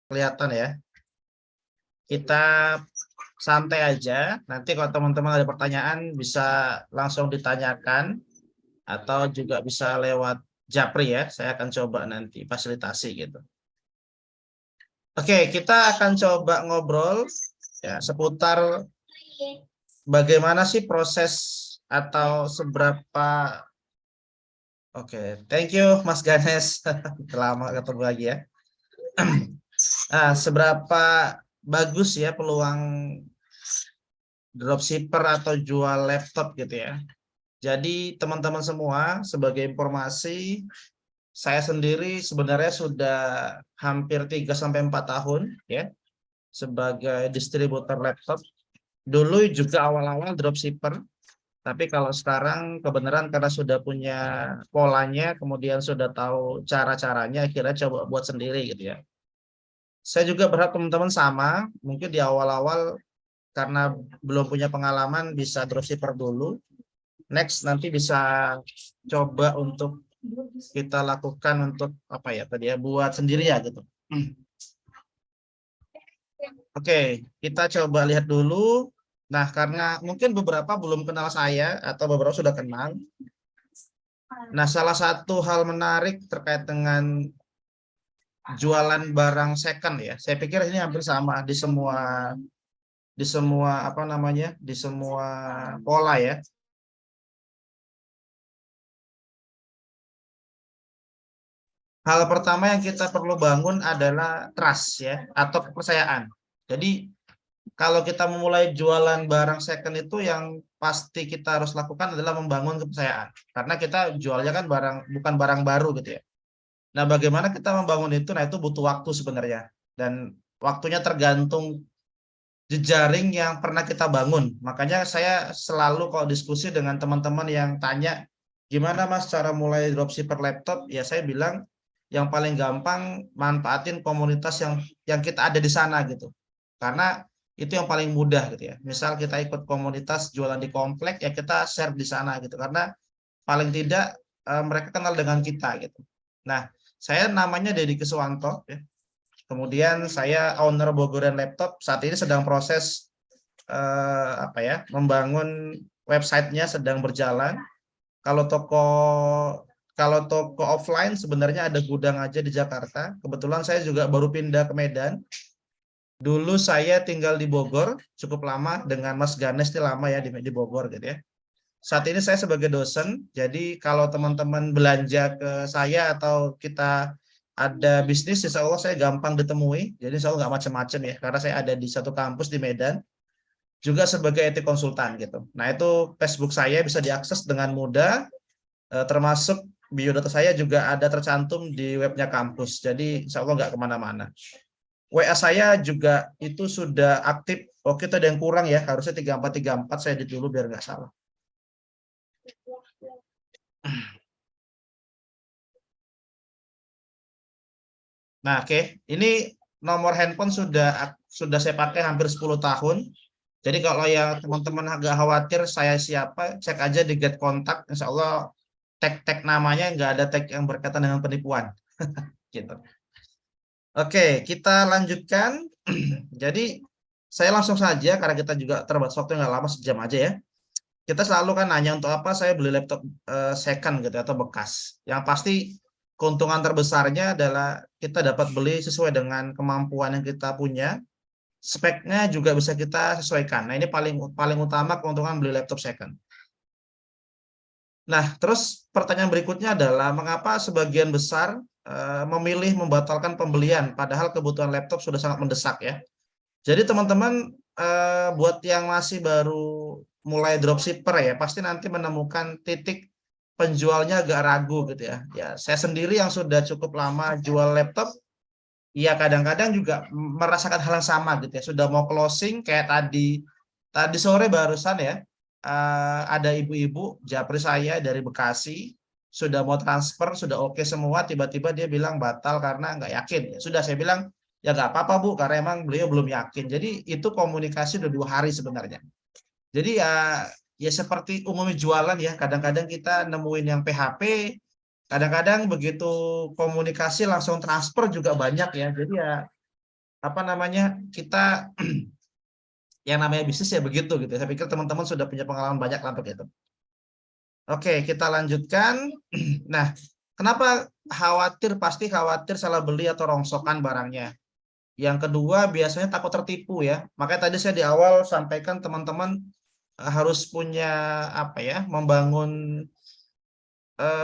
kelihatan ya. Kita santai aja. Nanti kalau teman-teman ada pertanyaan bisa langsung ditanyakan atau juga bisa lewat Japri ya. Saya akan coba nanti fasilitasi gitu. Oke, kita akan coba ngobrol ya seputar bagaimana sih proses atau seberapa. Oke, thank you Mas Ganes. Lama ketemu lagi ya. Nah, seberapa bagus ya peluang dropshipper atau jual laptop gitu ya. Jadi teman-teman semua, sebagai informasi, saya sendiri sebenarnya sudah hampir 3 sampai 4 tahun ya sebagai distributor laptop. Dulu juga awal-awal dropshipper, tapi kalau sekarang kebenaran karena sudah punya polanya, kemudian sudah tahu cara-caranya, akhirnya coba buat sendiri gitu ya. Saya juga berharap teman-teman sama, mungkin di awal-awal karena belum punya pengalaman bisa dropshipper dulu. Next nanti bisa coba untuk kita lakukan untuk apa ya tadi ya buat sendiri ya gitu. Oke, kita coba lihat dulu. Nah, karena mungkin beberapa belum kenal saya atau beberapa sudah kenal. Nah, salah satu hal menarik terkait dengan jualan barang second ya. Saya pikir ini hampir sama di semua apa namanya? Di semua pola ya. Hal pertama yang kita perlu bangun adalah trust ya atau kepercayaan. Jadi kalau kita memulai jualan barang second itu yang pasti kita harus lakukan adalah membangun kepercayaan. Karena kita jualnya kan barang bukan barang baru gitu ya. Nah, bagaimana kita membangun itu? Nah, itu butuh waktu sebenarnya. Dan waktunya tergantung jejaring yang pernah kita bangun. Makanya saya selalu kalau diskusi dengan teman-teman yang tanya, gimana Mas cara mulai dropshipper laptop? Ya saya bilang yang paling gampang manfaatin komunitas yang kita ada di sana gitu. Karena itu yang paling mudah gitu ya. Misal kita ikut komunitas jualan di komplek ya kita share di sana gitu. Karena paling tidak mereka kenal dengan kita gitu. Nah, saya namanya Deddy Keswanto ya. Kemudian saya owner Bogoran Laptop. Saat ini sedang proses apa ya, membangun websitenya sedang berjalan. Kalau toko kalau toko offline sebenarnya ada gudang aja di Jakarta. Kebetulan saya juga baru pindah ke Medan. Dulu saya tinggal di Bogor cukup lama dengan Mas Ganes ini lama ya di Bogor gitu ya. Saat ini saya sebagai dosen, jadi kalau teman-teman belanja ke saya atau kita ada bisnis, insya Allah saya gampang ditemui. Jadi insya Allah nggak macam-macam ya, karena saya ada di satu kampus di Medan, juga sebagai IT konsultan gitu. Nah itu Facebook saya bisa diakses dengan mudah, termasuk biodata saya juga ada tercantum di webnya kampus. Jadi insya Allah nggak kemana-mana. WA saya juga itu sudah aktif. Oke, itu ada yang kurang ya, harusnya 3434 saya di dulu biar nggak salah. Nah, oke. Ini nomor handphone sudah saya pakai hampir 10 tahun. Jadi kalau ya teman-teman agak khawatir saya siapa, cek aja di get kontak. Insya Allah tag-tag namanya nggak ada tag yang berkaitan dengan penipuan. Gitu. Oke, kita lanjutkan. Jadi saya langsung saja karena kita juga terbatas waktu nggak lama, sejam aja ya. Kita selalu kan nanya untuk apa saya beli laptop second gitu atau bekas. Yang pasti keuntungan terbesarnya adalah kita dapat beli sesuai dengan kemampuan yang kita punya, speknya juga bisa kita sesuaikan. Nah, ini paling paling utama keuntungan beli laptop second. Nah, terus pertanyaan berikutnya adalah mengapa sebagian besar memilih membatalkan pembelian padahal kebutuhan laptop sudah sangat mendesak ya. Jadi teman-teman buat yang masih baru mulai dropshipper ya pasti nanti menemukan titik penjualnya agak ragu gitu ya. Ya, saya sendiri yang sudah cukup lama jual laptop, ya kadang-kadang juga merasakan hal yang sama gitu ya. Sudah mau closing kayak tadi sore barusan ya, ada ibu-ibu japri saya dari Bekasi, sudah mau transfer, sudah oke semua, tiba-tiba dia bilang batal karena nggak yakin. Ya, sudah saya bilang, ya nggak apa-apa Bu, karena emang beliau belum yakin. Jadi itu komunikasi udah 2 hari sebenarnya. Jadi ya seperti umumnya jualan ya, kadang-kadang kita nemuin yang PHP, kadang-kadang begitu komunikasi langsung transfer juga banyak ya. Jadi ya apa namanya, kita yang namanya bisnis ya begitu gitu. Saya pikir teman-teman sudah punya pengalaman banyak lah untuk itu. Oke, kita lanjutkan. Nah, kenapa khawatir? Pasti khawatir salah beli atau rongsokan barangnya. Yang kedua, biasanya takut tertipu ya. Makanya tadi saya di awal sampaikan teman-teman harus punya apa ya, membangun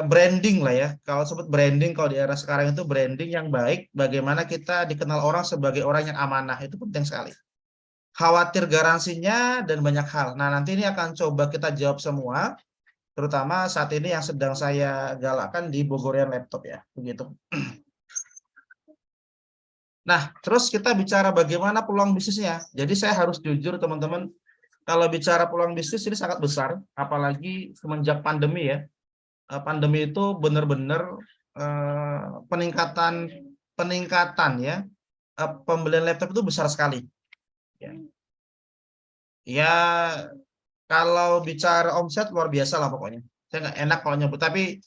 branding lah ya. Kalau sebut branding, kalau di era sekarang itu branding yang baik. Bagaimana kita dikenal orang sebagai orang yang amanah, itu penting sekali. Khawatir garansinya dan banyak hal. Nah, nanti ini akan coba kita jawab semua, terutama saat ini yang sedang saya galakkan di Bogorian Laptop ya, begitu. Nah, terus kita bicara bagaimana peluang bisnisnya. Jadi saya harus jujur teman-teman, kalau bicara peluang bisnis ini sangat besar, apalagi semenjak pandemi ya. Pandemi itu benar-benar peningkatan peningkatan ya, pembelian laptop itu besar sekali. Ya, ya kalau bicara omset luar biasa lah pokoknya. Saya nggak enak kalau nyebut, tapi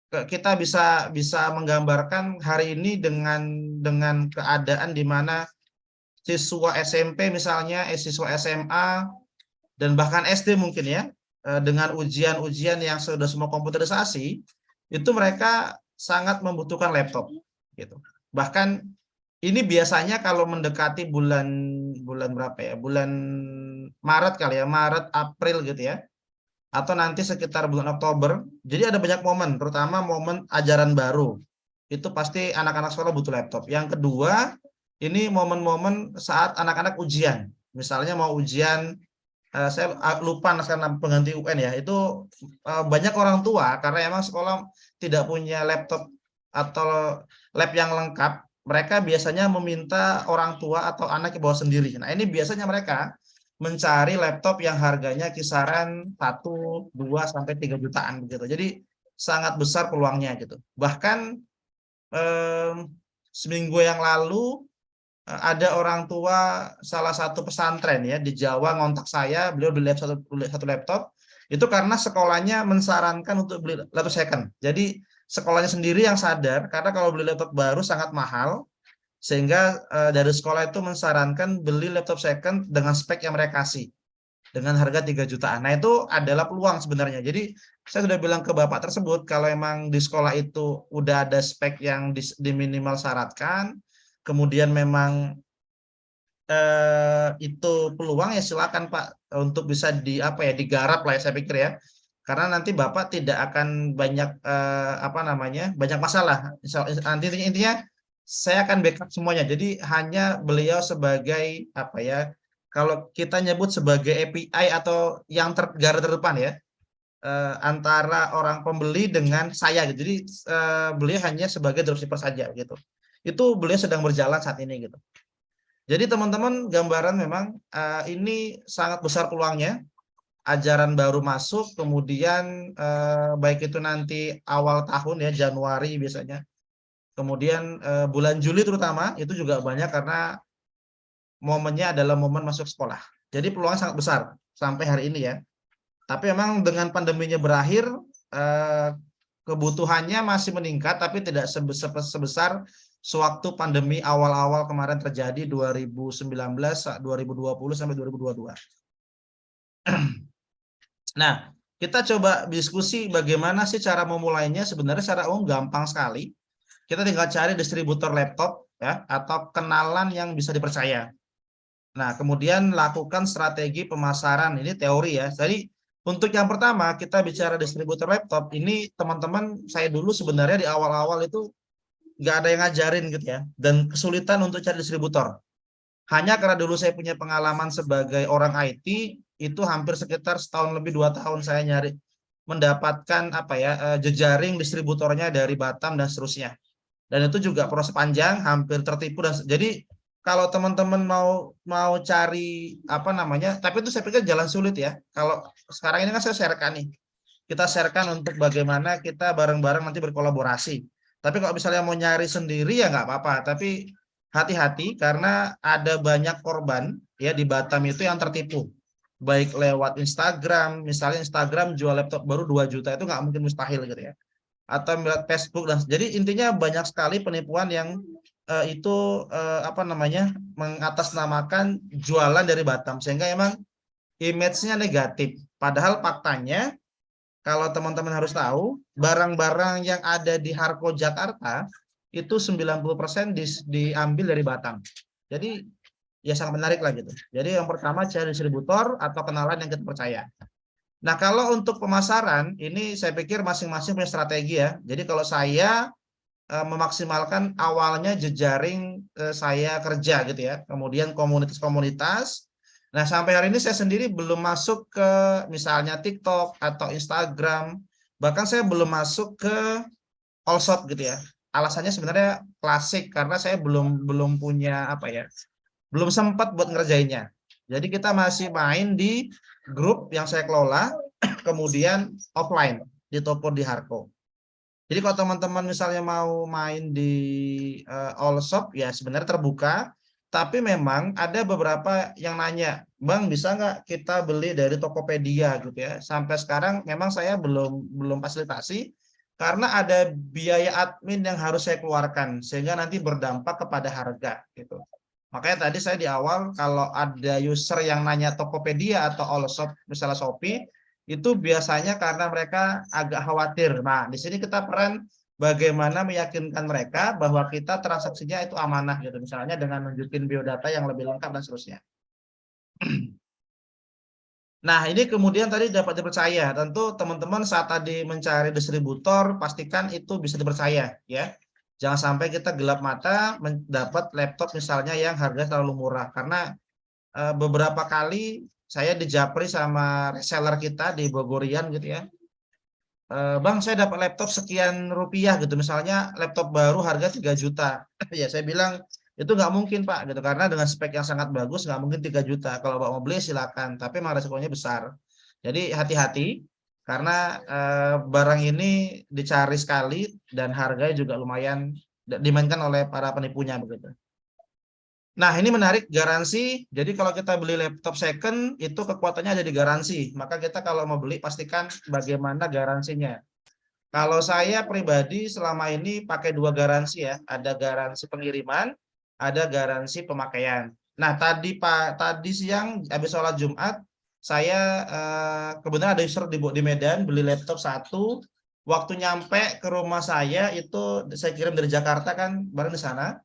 kita bisa bisa menggambarkan hari ini dengan keadaan di mana siswa SMP misalnya, siswa SMA dan bahkan SD mungkin ya, dengan ujian-ujian yang sudah semua komputerisasi, itu mereka sangat membutuhkan laptop gitu. Bahkan ini biasanya kalau mendekati bulan bulan berapa ya? Bulan Maret kali ya, Maret April gitu ya. Atau nanti sekitar bulan Oktober. Jadi ada banyak momen, terutama momen ajaran baru. Itu pasti anak-anak sekolah butuh laptop. Yang kedua, ini momen-momen saat anak-anak ujian. Misalnya mau ujian, saya lupa karena pengganti UN ya, itu banyak orang tua karena emang sekolah tidak punya laptop atau lab yang lengkap, mereka biasanya meminta orang tua atau anak yang bawa sendiri. Nah, ini biasanya mereka mencari laptop yang harganya kisaran 1, 2 sampai 3 jutaan begitu. Jadi sangat besar peluangnya gitu. Bahkan seminggu yang lalu ada orang tua salah satu pesantren ya di Jawa ngontak saya, beliau beli satu laptop itu karena sekolahnya mensarankan untuk beli laptop second. Jadi sekolahnya sendiri yang sadar karena kalau beli laptop baru sangat mahal, sehingga dari sekolah itu mensarankan beli laptop second dengan spek yang mereka kasih dengan harga 3 jutaan. Nah, itu adalah peluang sebenarnya. Jadi saya sudah bilang ke bapak tersebut kalau emang di sekolah itu udah ada spek yang diminimal syaratkan, kemudian memang itu peluang ya silakan Pak untuk bisa di apa ya digarap lah ya saya pikir ya. Karena nanti Bapak tidak akan banyak apa namanya? Banyak masalah. Nanti intinya saya akan backup semuanya. Jadi hanya beliau sebagai apa ya? Kalau kita nyebut sebagai API atau yang garda terdepan ya, antara orang pembeli dengan saya gitu. Jadi beliau hanya sebagai dropshipper saja gitu. Itu beliau sedang berjalan saat ini gitu. Jadi teman-teman gambaran memang ini sangat besar peluangnya, ajaran baru masuk, kemudian baik itu nanti awal tahun ya Januari biasanya, kemudian bulan Juli terutama itu juga banyak karena momennya adalah momen masuk sekolah. Jadi peluangnya sangat besar sampai hari ini ya. Tapi memang dengan pandeminya berakhir, eh, kebutuhannya masih meningkat, tapi tidak sebesar sewaktu pandemi awal-awal kemarin terjadi 2019, 2020 sampai 2022. Nah, kita coba diskusi bagaimana sih cara memulainya. Sebenarnya secara umum gampang sekali. Kita tinggal cari distributor laptop ya atau kenalan yang bisa dipercaya. Nah, kemudian lakukan strategi pemasaran. Ini teori ya. Jadi untuk yang pertama kita bicara distributor laptop. Ini teman-teman saya dulu sebenarnya di awal-awal itu nggak ada yang ngajarin gitu ya. Dan kesulitan untuk cari distributor. Hanya karena dulu saya punya pengalaman sebagai orang IT, itu hampir sekitar setahun lebih 2 tahun saya nyari mendapatkan apa ya jejaring distributornya dari Batam dan seterusnya. Dan itu juga proses panjang, hampir tertipu dan jadi kalau teman-teman mau cari apa namanya, tapi itu saya pikir jalan sulit ya. Kalau sekarang ini kan saya sharekan nih, kita sharekan untuk bagaimana kita bareng-bareng nanti berkolaborasi. Tapi kalau misalnya mau nyari sendiri ya nggak apa-apa. Tapi hati-hati karena ada banyak korban ya di Batam itu yang tertipu. Baik lewat Instagram, misalnya Instagram jual laptop baru 2 juta itu nggak mungkin mustahil gitu ya. Atau melihat Facebook dan jadi intinya banyak sekali penipuan yang apa namanya, mengatasnamakan jualan dari Batam sehingga emang image-nya negatif. Padahal faktanya kalau teman-teman harus tahu, barang-barang yang ada di Harko Jakarta itu 90% diambil dari Batam. Jadi ya sangat menarik lah gitu. Jadi yang pertama cari distributor atau kenalan yang kita percaya. Nah, kalau untuk pemasaran ini saya pikir masing-masing punya strategi ya. Jadi kalau saya memaksimalkan awalnya jejaring saya kerja gitu ya. Kemudian komunitas-komunitas. Nah, sampai hari ini saya sendiri belum masuk ke misalnya TikTok atau Instagram. Bahkan saya belum masuk ke Allshop gitu ya. Alasannya sebenarnya klasik karena saya belum punya apa ya, belum sempat buat ngerjainnya. Jadi kita masih main di grup yang saya kelola, kemudian offline di toko di Harko. Jadi kalau teman-teman misalnya mau main di Allshop ya sebenarnya terbuka, tapi memang ada beberapa yang nanya, Bang bisa nggak kita beli dari Tokopedia gitu ya. Sampai sekarang memang saya belum fasilitasi karena ada biaya admin yang harus saya keluarkan sehingga nanti berdampak kepada harga gitu. Makanya tadi saya di awal kalau ada user yang nanya Tokopedia atau Allshop misalnya Shopee itu biasanya karena mereka agak khawatir. Nah, di sini kita peran bagaimana meyakinkan mereka bahwa kita transaksinya itu amanah gitu. Misalnya dengan nunjukin biodata yang lebih lengkap dan seterusnya. Nah, ini kemudian tadi dapat dipercaya. Tentu teman-teman saat tadi mencari distributor, pastikan itu bisa dipercaya ya. Jangan sampai kita gelap mata mendapat laptop misalnya yang harga terlalu murah. Karena beberapa kali saya dijapri sama reseller kita di Bogorian gitu ya. Bang saya dapat laptop sekian rupiah gitu. Misalnya laptop baru harga 3 juta. Ya saya bilang itu nggak mungkin Pak gitu. Karena dengan spek yang sangat bagus nggak mungkin 3 juta. Kalau Bapak mau beli silakan. Tapi memang resikonya besar. Jadi hati-hati. Karena barang ini dicari sekali dan harganya juga lumayan dimainkan oleh para penipunya begitu. Nah, ini menarik garansi. Jadi kalau kita beli laptop second itu kekuatannya ada di garansi. Maka kita kalau mau beli pastikan bagaimana garansinya. Kalau saya pribadi selama ini pakai 2 garansi ya. Ada garansi pengiriman, ada garansi pemakaian. Nah, tadi siang habis sholat Jumat saya kebetulan ada user di Medan beli laptop satu. Waktu nyampe ke rumah saya itu saya kirim dari Jakarta kan bareng di sana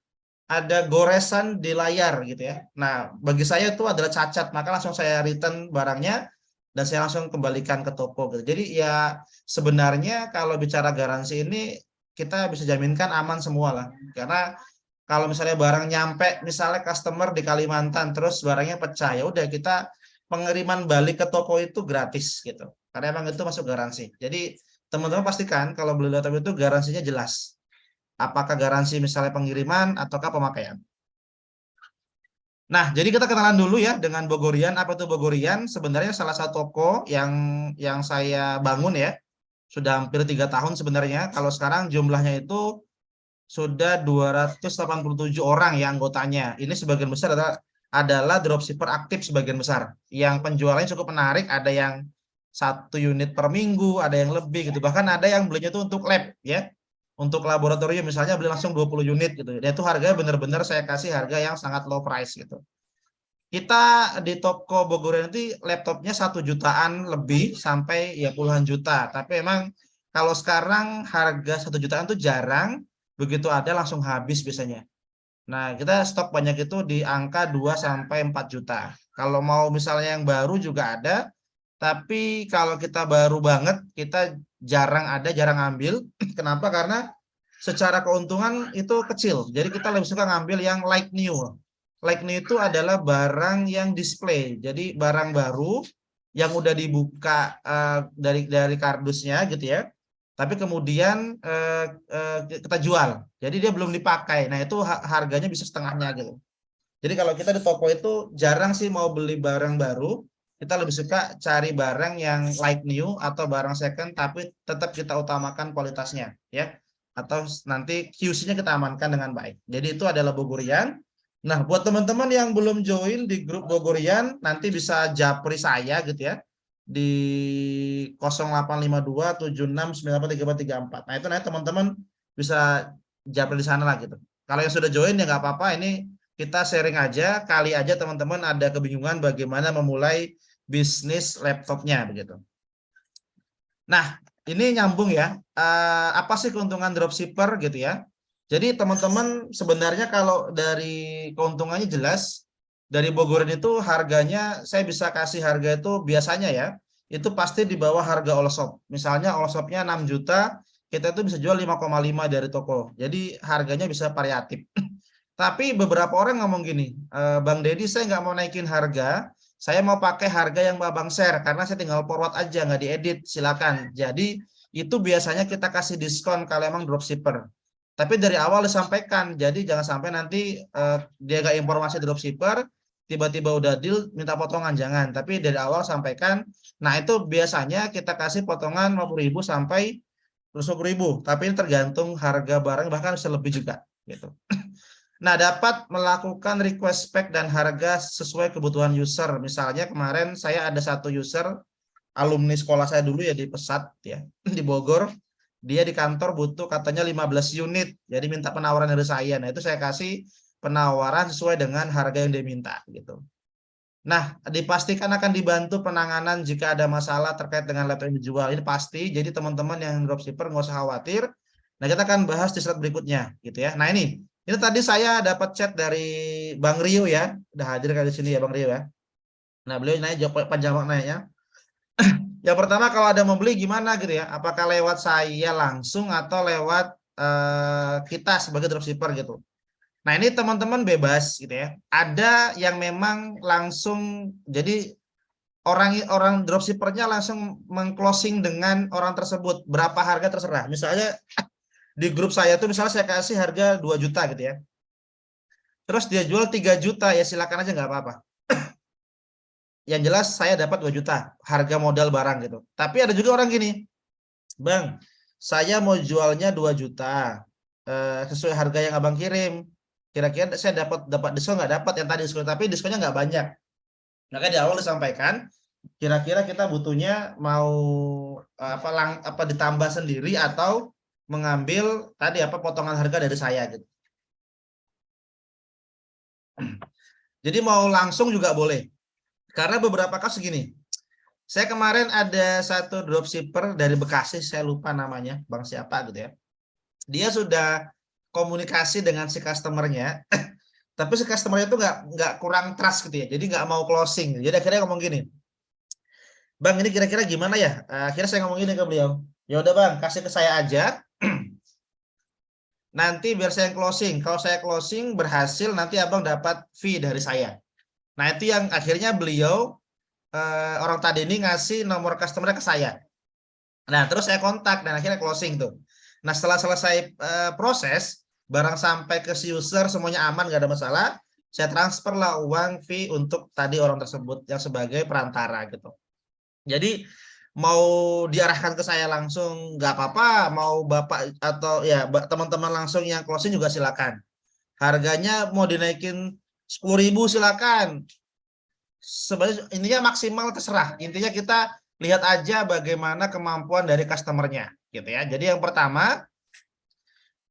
ada goresan di layar gitu ya. Nah, bagi saya itu adalah cacat, maka langsung saya return barangnya dan saya langsung kembalikan ke toko gitu. Jadi ya sebenarnya kalau bicara garansi ini kita bisa jaminkan aman semua lah. Karena kalau misalnya barang nyampe, misalnya customer di Kalimantan terus barangnya pecah, ya udah kita pengiriman balik ke toko itu gratis gitu. Karena emang itu masuk garansi. Jadi teman-teman pastikan kalau beli laptop itu garansinya jelas. Apakah garansi misalnya pengiriman ataukah pemakaian. Nah, jadi kita kenalan dulu ya dengan Bogorian. Apa itu Bogorian? Sebenarnya salah satu toko yang saya bangun ya. Sudah hampir 3 tahun sebenarnya. Kalau sekarang jumlahnya itu sudah 287 orang yang anggotanya. Ini sebagian besar adalah dropshipper aktif sebagian besar. Yang penjualannya cukup menarik. Ada yang 1 unit per minggu, ada yang lebih gitu. Bahkan ada yang belinya itu untuk lab ya. Untuk laboratorium misalnya beli langsung 20 unit gitu. Dan itu harganya benar-benar saya kasih harga yang sangat low price gitu. Kita di toko Bogor nanti laptopnya 1 jutaan lebih sampai ya puluhan juta. Tapi emang kalau sekarang harga 1 jutaan tuh jarang, begitu ada langsung habis biasanya. Nah, kita stok banyak itu di angka 2 sampai 4 juta. Kalau mau misalnya yang baru juga ada, tapi kalau kita baru banget kita jarang ambil. Kenapa? Karena secara keuntungan itu kecil. Jadi kita lebih suka ngambil yang like new. Like new itu adalah barang yang display. Jadi barang baru yang udah dibuka dari kardusnya gitu ya. Tapi kemudian kita jual. Jadi dia belum dipakai. Nah, itu harganya bisa setengahnya gitu. Jadi kalau kita di toko itu jarang sih mau beli barang baru. Kita lebih suka cari barang yang like new atau barang second tapi tetap kita utamakan kualitasnya ya. Atau nanti QC-nya kita amankan dengan baik. Jadi itu adalah Bogorian. Nah, buat teman-teman yang belum join di grup Bogorian, nanti bisa japri saya gitu ya di 0852 76 94 3434. Nah, itu nanti teman-teman bisa japri di sana lah gitu. Kalau yang sudah join ya nggak apa-apa, ini kita sharing aja, kali aja teman-teman ada kebingungan bagaimana memulai bisnis laptopnya begitu. Nah, ini nyambung ya. Apa sih keuntungan dropshipper gitu ya? Jadi teman-teman sebenarnya kalau dari keuntungannya jelas, dari Bogorin itu harganya saya bisa kasih harga itu biasanya ya, itu pasti di bawah harga all shop. Misalnya all shopnya 6 juta, kita itu bisa jual 5,5 dari toko. Jadi harganya bisa variatif. Tapi beberapa orang ngomong gini, Bang Deddy saya nggak mau naikin harga, saya mau pakai harga yang Babang share karena saya tinggal forward aja nggak diedit, silakan. Jadi itu biasanya kita kasih diskon kalau emang dropshipper. Tapi dari awal disampaikan, jadi jangan sampai nanti dia nggak informasi dropshipper, tiba-tiba udah deal minta potongan, jangan. Tapi dari awal sampaikan. Nah itu biasanya kita kasih potongan 50.000 sampai 100.000. Tapi ini tergantung harga barang, bahkan bisa lebih juga gitu. Nah, dapat melakukan request spek dan harga sesuai kebutuhan user. Misalnya kemarin saya ada satu user alumni sekolah saya dulu ya di Pesat ya, di Bogor. Dia di kantor butuh katanya 15 unit. Jadi minta penawaran dari saya. Nah, itu saya kasih penawaran sesuai dengan harga yang dia minta gitu. Nah, dipastikan akan dibantu penanganan jika ada masalah terkait dengan laptop yang dijual. Ini pasti. Jadi teman-teman yang dropshipper nggak usah khawatir. Nah, kita akan bahas di slide berikutnya gitu ya. Nah, ini tadi saya dapat chat dari Bang Rio ya. Udah hadir kali di sini ya Bang Rio ya. Nah, beliau nanya jawab panjang nanya. Yang pertama kalau ada mau beli gimana gitu ya? Apakah lewat saya langsung atau lewat kita sebagai dropshipper gitu. Nah, ini teman-teman bebas gitu ya. Ada yang memang langsung jadi orang dropshippernya langsung mengclosing dengan orang tersebut, berapa harga terserah. Misalnya di grup saya tuh misalnya saya kasih harga 2 juta gitu ya. Terus dia jual 3 juta ya silakan aja nggak apa-apa. Yang jelas saya dapat 2 juta harga modal barang gitu. Tapi ada juga orang gini, Bang, saya mau jualnya 2 juta sesuai harga yang Abang kirim. Kira-kira saya dapat diskon nggak? Dapat yang tadi diskon, tapi diskonnya nggak banyak. Maka di awal disampaikan, kira-kira kita butuhnya mau apa ditambah sendiri atau mengambil tadi apa potongan harga dari saya gitu. Jadi mau langsung juga boleh. Karena beberapa kasus gini. Saya kemarin ada satu dropshipper dari Bekasi, saya lupa namanya, Bang siapa gitu ya. Dia sudah komunikasi dengan si customernya, tapi si customernya itu nggak kurang trust gitu ya. Jadi nggak mau closing. Jadi akhirnya ngomong gini, Bang ini kira-kira gimana ya? Akhirnya saya ngomong gini ke beliau, ya udah Bang, kasih ke saya aja. Nanti biar saya closing. Kalau saya closing berhasil, nanti abang dapat fee dari saya. Nah itu yang akhirnya beliau orang tadi ini ngasih nomor customer ke saya. Nah terus saya kontak dan akhirnya closing tuh. Nah setelah selesai proses, barang sampai ke si user semuanya aman nggak ada masalah, saya transfer lah uang fee untuk tadi orang tersebut yang sebagai perantara gitu. Jadi mau diarahkan ke saya langsung nggak apa-apa, mau bapak atau ya teman-teman langsung yang closing juga silakan. Harganya mau dinaikin 10.000 silakan. Sebenarnya intinya maksimal terserah. Intinya kita lihat aja bagaimana kemampuan dari customernya, gitu ya. Jadi yang pertama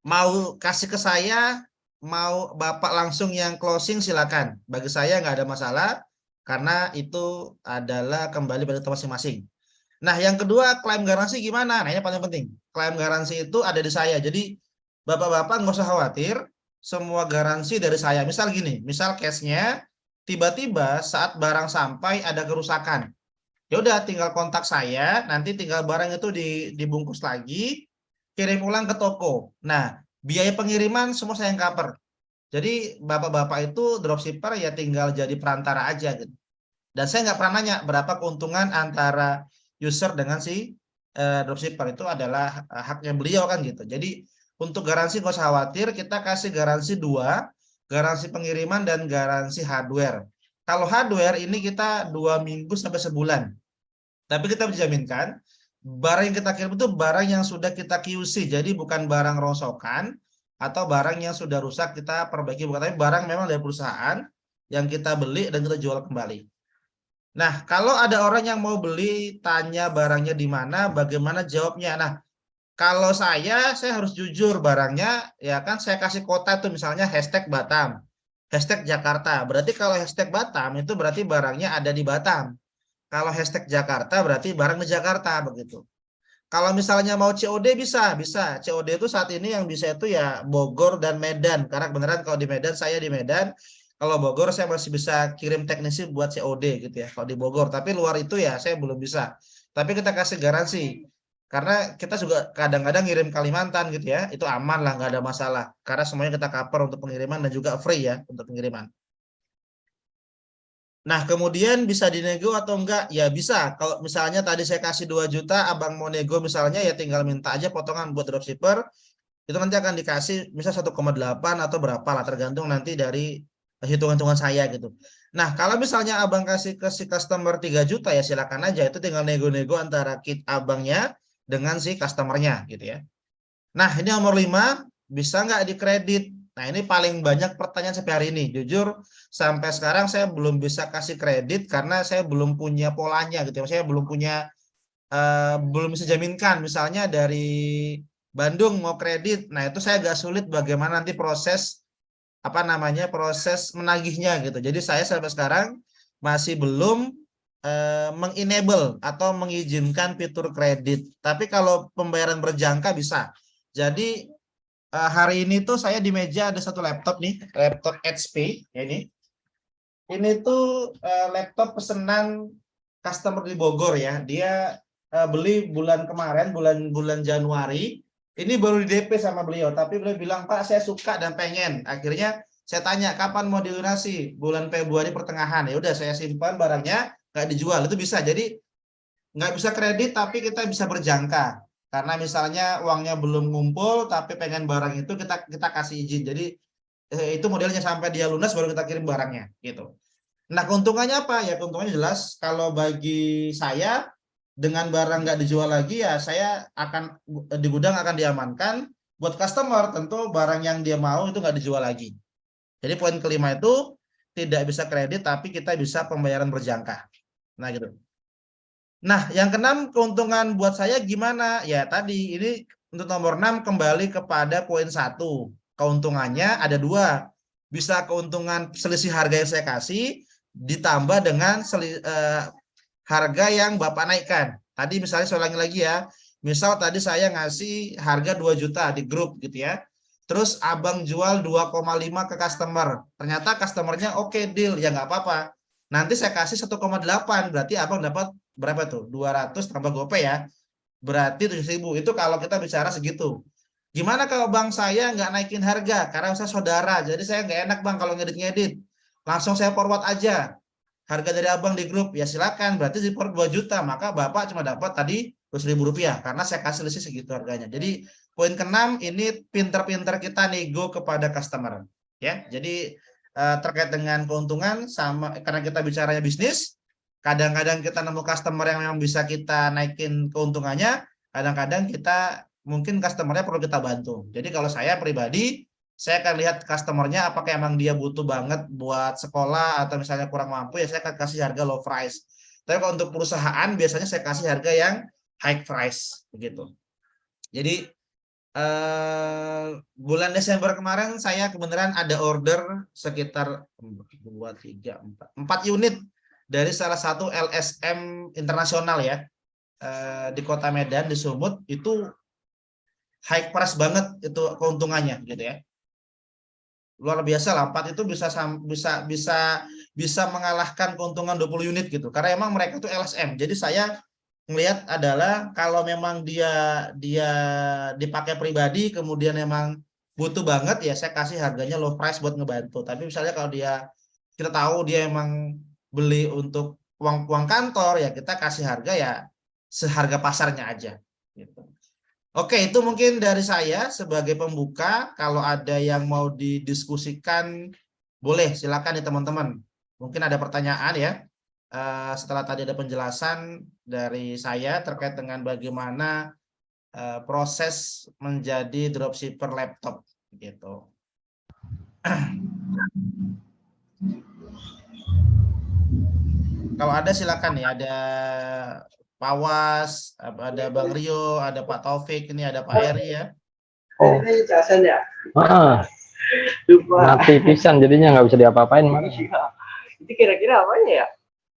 mau kasih ke saya, mau bapak langsung yang closing silakan. Bagi saya nggak ada masalah karena itu adalah kembali pada masing-masing. Nah, yang kedua klaim garansi gimana? Nah, ini paling penting. Klaim garansi itu ada di saya. Jadi bapak-bapak nggak usah khawatir, semua garansi dari saya. Misal gini, misal case-nya tiba-tiba saat barang sampai ada kerusakan. Ya udah tinggal kontak saya, nanti tinggal barang itu dibungkus lagi, kirim ulang ke toko. Nah, biaya pengiriman semua saya yang cover. Jadi bapak-bapak itu dropshipper ya tinggal jadi perantara aja gitu. Dan saya nggak pernah nanya berapa keuntungan antara user dengan si dropshipper, itu adalah haknya beliau kan gitu. Jadi untuk garansi nggak usah khawatir, kita kasih garansi 2, garansi pengiriman dan garansi hardware. Kalau hardware ini kita 2 minggu sampai sebulan. Tapi kita menjaminkan barang yang kita kirim itu barang yang sudah kita QC, jadi bukan barang rongsokan atau barang yang sudah rusak kita perbaiki, bukan, tapi barang memang dari perusahaan yang kita beli dan kita jual kembali. Nah, kalau ada orang yang mau beli, tanya barangnya di mana, bagaimana jawabnya. Nah, Kalau saya harus jujur barangnya, ya kan saya kasih kota tuh misalnya hashtag Batam, hashtag Jakarta. Berarti kalau hashtag Batam itu berarti barangnya ada di Batam. Kalau hashtag Jakarta berarti barang di Jakarta begitu. Kalau misalnya mau COD bisa. COD itu saat ini yang bisa itu ya Bogor dan Medan. Karena beneran kalau di Medan saya di Medan, kalau Bogor saya masih bisa kirim teknisi buat COD gitu ya. Kalau di Bogor, tapi luar itu ya saya belum bisa. Tapi kita kasih garansi. Karena kita juga kadang-kadang ngirim Kalimantan gitu ya, itu aman lah, nggak ada masalah. Karena semuanya kita cover untuk pengiriman dan juga free ya untuk pengiriman. Nah, kemudian bisa dinego atau enggak? Ya bisa. Kalau misalnya tadi saya kasih 2 juta, abang mau nego misalnya ya tinggal minta aja potongan buat dropshipper. Itu nanti akan dikasih misal 1,8 atau berapa lah tergantung nanti dari hitung-hitungan saya gitu. Nah, kalau misalnya abang kasih ke si customer 3 juta ya silakan aja. Itu tinggal nego-nego antara kit abangnya dengan si customernya gitu ya. Nah, ini nomor 5, bisa nggak dikredit? Nah, ini paling banyak pertanyaan sampai hari ini. Jujur, sampai sekarang saya belum bisa kasih kredit karena saya belum punya polanya gitu ya. Saya belum punya, belum bisa jaminkan. Misalnya dari Bandung mau kredit, nah itu saya agak sulit bagaimana nanti proses, apa namanya, proses menagihnya gitu. Jadi saya sampai sekarang masih belum mengenable atau mengizinkan fitur kredit. Tapi kalau pembayaran berjangka bisa. Jadi hari ini tuh saya di meja ada satu laptop nih, laptop HP ya ini. Ini tuh laptop pesanan customer di Bogor ya. Dia beli bulan kemarin, bulan Januari. Ini baru di DP sama beliau, tapi beliau bilang, Pak, saya suka dan pengen. Akhirnya saya tanya, kapan mau dilunasi? Bulan Februari pertengahan. Ya udah, saya simpan barangnya, nggak dijual. Itu bisa. Jadi nggak bisa kredit, tapi kita bisa berjangka. Karena misalnya uangnya belum ngumpul, tapi pengen barang itu kita kasih izin. Jadi itu modelnya sampai dia lunas baru kita kirim barangnya, gitu. Nah, keuntungannya apa? Ya, keuntungannya jelas. Kalau bagi saya, dengan barang nggak dijual lagi, ya saya akan di gudang akan diamankan. Buat customer, tentu barang yang dia mau itu nggak dijual lagi. Jadi poin kelima itu tidak bisa kredit, tapi kita bisa pembayaran berjangka. Nah, gitu. Nah, yang keenam, keuntungan buat saya gimana? Ya, tadi ini untuk nomor 6 kembali kepada poin 1. Keuntungannya ada 2. Bisa keuntungan selisih harga yang saya kasih ditambah dengan harga yang Bapak naikkan. Tadi misalnya saya ulangi lagi ya. Misal tadi saya ngasih harga 2 juta di grup gitu ya. Terus abang jual 2,5 ke customer. Ternyata customernya oke, deal, ya nggak apa-apa. Nanti saya kasih 1,8, berarti abang dapat berapa tuh? 200 tambah GoPay ya. Berarti 7.000. Itu kalau kita bicara segitu. Gimana kalau bang saya nggak naikin harga? Karena saya saudara, jadi saya nggak enak bang kalau ngedit-ngedit. Langsung saya forward aja harga dari abang di grup, ya silakan, berarti di per 2 juta, maka bapak cuma dapat tadi 100.000 rupiah karena saya kasih list segitu harganya. Jadi poin keenam ini pinter-pinter kita nego kepada customer ya. Jadi terkait dengan keuntungan, sama karena kita bicaranya bisnis, kadang-kadang kita nemu customer yang memang bisa kita naikin keuntungannya, kadang-kadang kita mungkin customernya perlu kita bantu. Jadi kalau saya pribadi, saya akan lihat customernya apakah emang dia butuh banget buat sekolah atau misalnya kurang mampu, ya saya akan kasih harga low price. Tapi kalau untuk perusahaan biasanya saya kasih harga yang high price begitu. Jadi bulan Desember kemarin saya kebenaran ada order sekitar 2, 3, 4 unit dari salah satu LSM internasional ya, di Kota Medan di Sumut. Itu high price banget itu keuntungannya gitu ya. Luar biasa lah, 4 itu bisa bisa bisa bisa mengalahkan keuntungan 20 unit gitu. Karena emang mereka itu LSM. Jadi saya melihat adalah kalau memang dia dipakai pribadi kemudian memang butuh banget, ya saya kasih harganya low price buat ngebantu. Tapi misalnya kalau kita tahu dia emang beli untuk uang kantor, ya kita kasih harga ya seharga pasarnya aja gitu. Oke, itu mungkin dari saya sebagai pembuka. Kalau ada yang mau didiskusikan, boleh silakan ya teman-teman. Mungkin ada pertanyaan ya. Setelah tadi ada penjelasan dari saya terkait dengan bagaimana proses menjadi dropshipper laptop gitu. Kalau ada silakan ya, ada Pawas, ada Bang Rio, ada Pak Taufik, ini ada Pak Eri ya. Oh. Ini jelasan ya? Mati pisan jadinya nggak bisa diapa-apain. Itu kira-kira apanya ya?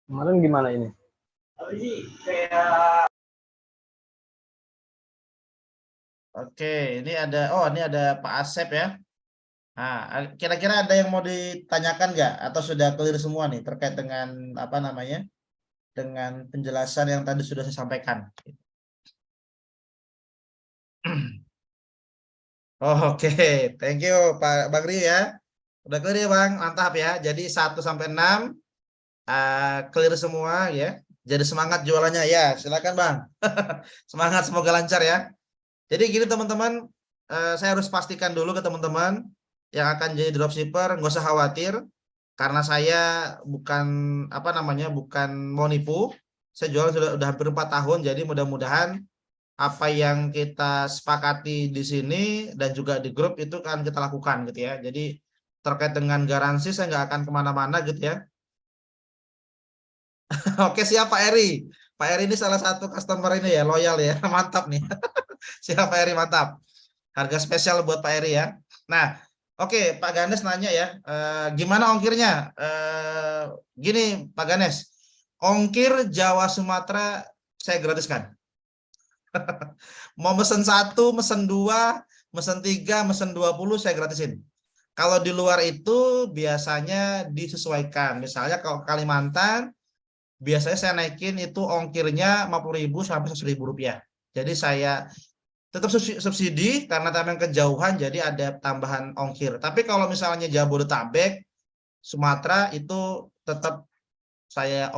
Kemarin gimana ini? Oke, ini ada Pak Asep ya. Nah, kira-kira ada yang mau ditanyakan nggak? Atau sudah clear semua nih terkait dengan apa namanya? Dengan penjelasan yang tadi sudah saya sampaikan. Oke, thank you Pak Bang Rio ya. Udah clear ya Bang, mantap ya. Jadi 1 sampai 6 clear semua ya. Jadi semangat jualannya ya. Silakan Bang. Semangat, semoga lancar ya. Jadi gini teman-teman, saya harus pastikan dulu ke teman-teman yang akan jadi dropshipper, nggak usah khawatir karena saya bukan apa namanya, bukan mau nipu. Saya jualan sudah hampir 4 tahun, jadi mudah-mudahan apa yang kita sepakati di sini dan juga di grup itu kan kita lakukan gitu ya. Jadi terkait dengan garansi saya nggak akan kemana-mana gitu ya. Oke, siap Pak Eri. Pak Eri ini salah satu customer ini ya, loyal ya. Mantap nih. Siap Pak Eri, mantap. Harga spesial buat Pak Eri ya. Nah, oke, Pak Ganes nanya ya, gimana ongkirnya? Gini Pak Ganes, ongkir Jawa Sumatera saya gratiskan. Mau mesen 1, mesen 2, mesen 3, mesen 20 saya gratisin. Kalau di luar itu biasanya disesuaikan. Misalnya kalau Kalimantan, biasanya saya naikin itu ongkirnya 50.000 sampai 100.000 rupiah. Jadi saya tetap subsidi karena tambahan kejauhan, jadi ada tambahan ongkir. Tapi kalau misalnya Jabodetabek, Sumatera itu tetap saya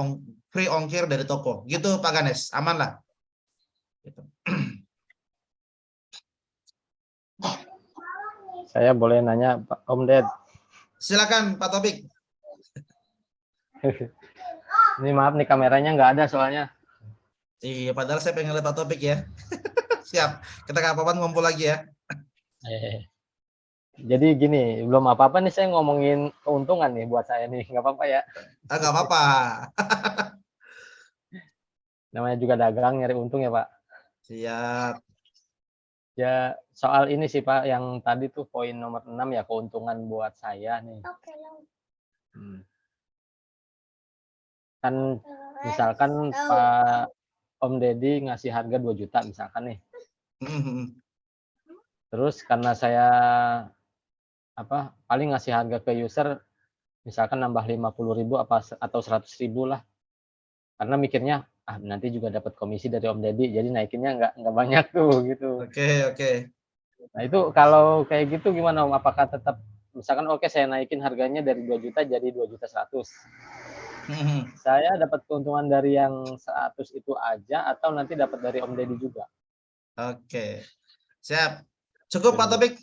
free ongkir dari toko. Gitu Pak Ganes, aman lah. Gitu. Saya boleh nanya Pak Om Ded? Silakan Pak Topik. Ini maaf nih kameranya nggak ada soalnya. Iya, padahal saya pengen lihat Pak Topik ya. Siap, kita kapan ngumpul lagi ya. Jadi gini, belum apa-apa nih saya ngomongin keuntungan nih buat saya nih, nggak apa-apa ya? Nggak apa-apa. Namanya juga dagang nyari untung ya Pak. Siap. Ya soal ini sih Pak, yang tadi tuh poin nomor 6 ya, keuntungan buat saya nih. Kan misalkan Pak Om Deddy ngasih harga 2 juta misalkan nih. Terus karena saya paling ngasih harga ke user misalkan nambah 50.000 atau 100.000 lah. Karena mikirnya nanti juga dapat komisi dari Om Deddy, jadi naikinnya nggak banyak tuh gitu. Oke. Nah itu kalau kayak gitu gimana Om? Apakah tetap misalkan oke saya naikin harganya dari 2 juta jadi 2.100.000. Saya dapat keuntungan dari yang 100 itu aja atau nanti dapat dari Om Deddy juga? Oke. Siap. Cukup Pak Topik?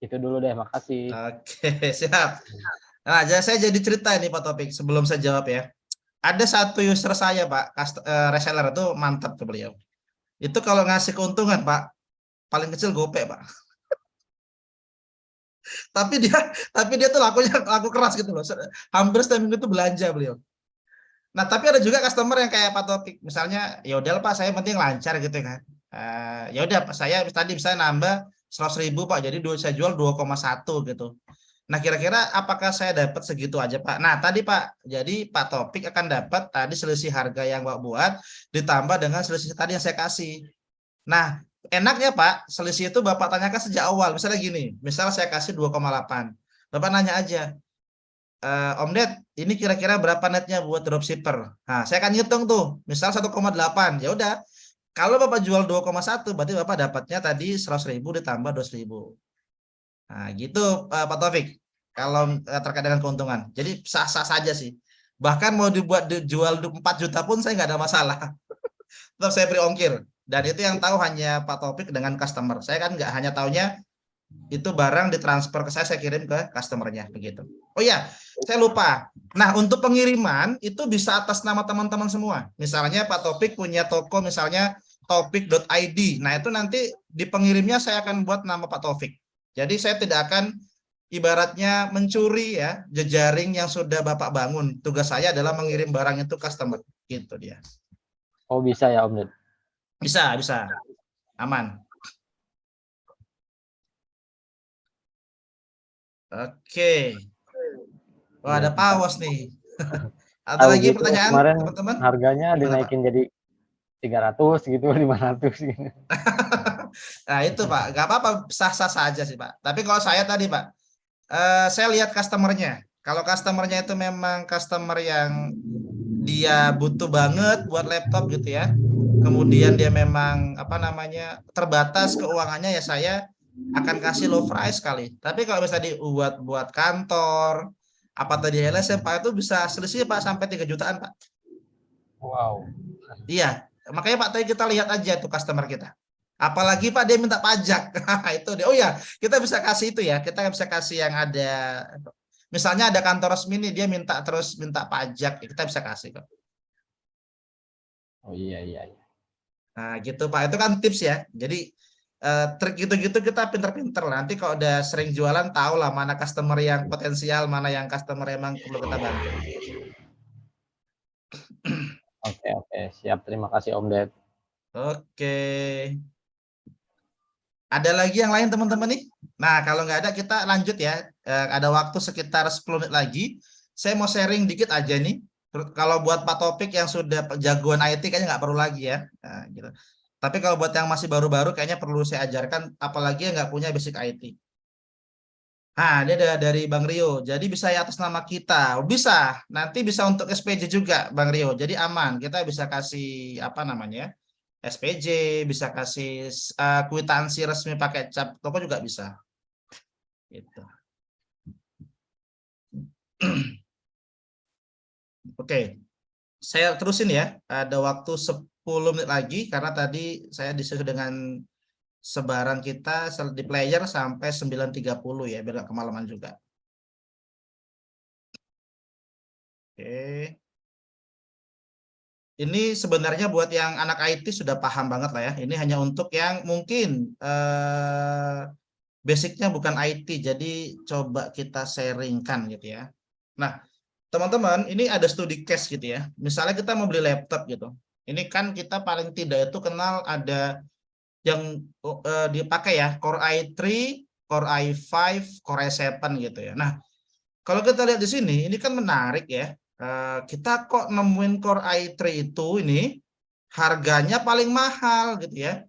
Itu dulu deh, makasih. Oke, siap. Nah, saya jadi cerita ini Pak Topik sebelum saya jawab ya. Ada satu user saya Pak, reseller itu mantap tuh beliau. Itu kalau ngasih keuntungan Pak, paling kecil gope Pak. tapi dia tuh laku keras gitu loh. Hampir setiap minggu itu belanja beliau. Nah, tapi ada juga customer yang kayak Pak Topik, misalnya ya udah Pak, saya penting lancar gitu kan. Ya udah saya tadi bisa nambah 100.000 Pak, jadi saya jual 2,1 gitu. Nah, kira-kira apakah saya dapat segitu aja Pak? Nah, tadi Pak, jadi Pak Topik akan dapat tadi selisih harga yang Pak buat ditambah dengan selisih tadi yang saya kasih. Nah, enaknya Pak, selisih itu Bapak tanyakan sejak awal. Misalnya gini, misalnya saya kasih 2,8. Bapak nanya aja, Om Ded, ini kira-kira berapa netnya buat dropshipper? Nah, saya akan hitung tuh, misal 1,8. Ya udah, kalau Bapak jual 2,1, berarti Bapak dapatnya tadi 100.000 ditambah 200.000. Nah, gitu Pak Taufik. Kalau terkait dengan keuntungan. Jadi sah-sah saja sih. Bahkan mau dijual 4 juta pun saya nggak ada masalah. Tetap saya beri ongkir. Dan itu yang tahu hanya Pak Taufik dengan customer. Saya kan nggak hanya taunya itu barang ditransfer ke saya kirim ke customernya begitu. Oh ya, saya lupa. Nah, untuk pengiriman itu bisa atas nama teman-teman semua. Misalnya Pak Topik punya toko misalnya topik.id. Nah, itu nanti di pengirimnya saya akan buat nama Pak Taufik. Jadi saya tidak akan ibaratnya mencuri ya jejaring yang sudah Bapak bangun. Tugas saya adalah mengirim barang itu customer. Gitu dia. Oh, bisa ya Om Ded? Bisa, bisa. Aman. Oke. Wah, Iya ada sih, Pak. pawas nih. Ada Tahu lagi gitu pertanyaan, kemarin teman-teman? harganya Gimana, Pak? dinaikin jadi 300 gitu, 500 gitu. Nah, itu, Pak. Nggak apa-apa, sah-sah saja sih, Pak. Tapi kalau saya tadi, Pak, saya lihat customer-nya. Kalau customer-nya itu memang customer yang dia butuh banget buat laptop gitu ya. Kemudian dia memang apa namanya terbatas keuangannya ya saya akan kasih low price kali. Tapi kalau misalnya buat kantor apa tadi LSM Pak itu bisa selisih Pak sampai 3 jutaan Pak. Wow. Iya, makanya Pak tadi kita lihat aja tuh customer kita. Apalagi Pak dia minta pajak. Itu dia. Oh ya, kita bisa kasih itu ya. Kita bisa kasih yang ada misalnya ada kantor resmi nih dia minta pajak, ya kita bisa kasih kok. Oh iya iya. Nah, gitu Pak. Itu kan tips ya. Jadi trik gitu-gitu kita pinter-pinter lah. Nanti kalau udah sering jualan tahu lah mana customer yang potensial, mana yang customer emang perlu kita bantu. Oke oke, siap. Terima kasih Om Ded. Oke. Ada lagi yang lain teman-teman nih? Nah, kalau nggak ada kita lanjut ya. Ada waktu sekitar 10 menit lagi. Saya mau sharing dikit aja nih. Kalau buat Pak Topik yang sudah jagoan IT kayaknya nggak perlu lagi ya. Nah, gitu. Tapi kalau buat yang masih baru-baru kayaknya perlu saya ajarkan, apalagi yang nggak punya basic IT. Nah, dia ada dari Bang Rio. Jadi bisa ya atas nama kita. Bisa. Nanti bisa untuk SPJ juga, Bang Rio. Jadi aman. Kita bisa kasih apa namanya? SPJ, bisa kasih kwitansi resmi pakai cap toko juga bisa. Gitu. Oke, saya terusin ya. Ada waktu 10 menit lagi karena tadi saya disuruh dengan sebaran kita di player sampai 9.30 ya, biar nggak kemalaman juga. Oke. Ini sebenarnya buat yang anak IT sudah paham banget lah ya. Ini hanya untuk yang mungkin basicnya bukan IT, jadi coba kita sharingkan gitu ya. Nah, teman-teman, ini ada studi case gitu ya. Misalnya kita mau beli laptop gitu. Ini kan kita paling tidak itu kenal ada yang dipakai ya, Core i3, Core i5, Core i7 gitu ya. Nah, kalau kita lihat di sini, ini kan menarik ya. Kita kok nemuin Core i3 itu ini harganya paling mahal gitu ya.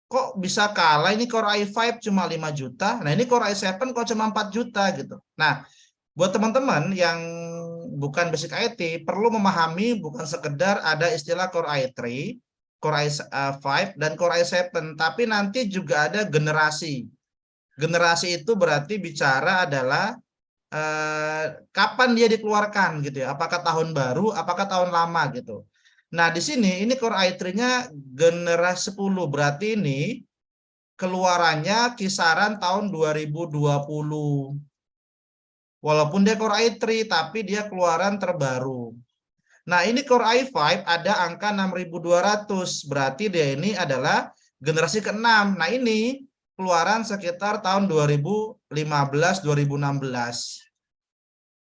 Kok bisa kalah ini Core i5 cuma 5 juta. Nah, ini Core i7 kok cuma 4 juta gitu. Nah, buat teman-teman yang bukan basic IT perlu memahami bukan sekedar ada istilah Core i3, Core i5 dan Core i7, tapi nanti juga ada generasi. Generasi itu berarti bicara adalah kapan dia dikeluarkan gitu ya. Apakah tahun baru, apakah tahun lama gitu. Nah, di sini ini Core i3-nya generasi 10, berarti ini keluarannya kisaran tahun 2020. Walaupun dia Core i3 tapi dia keluaran terbaru. Nah, ini Core i5 ada angka 6.200, berarti dia ini adalah generasi ke-6. Nah, ini keluaran sekitar tahun 2015-2016.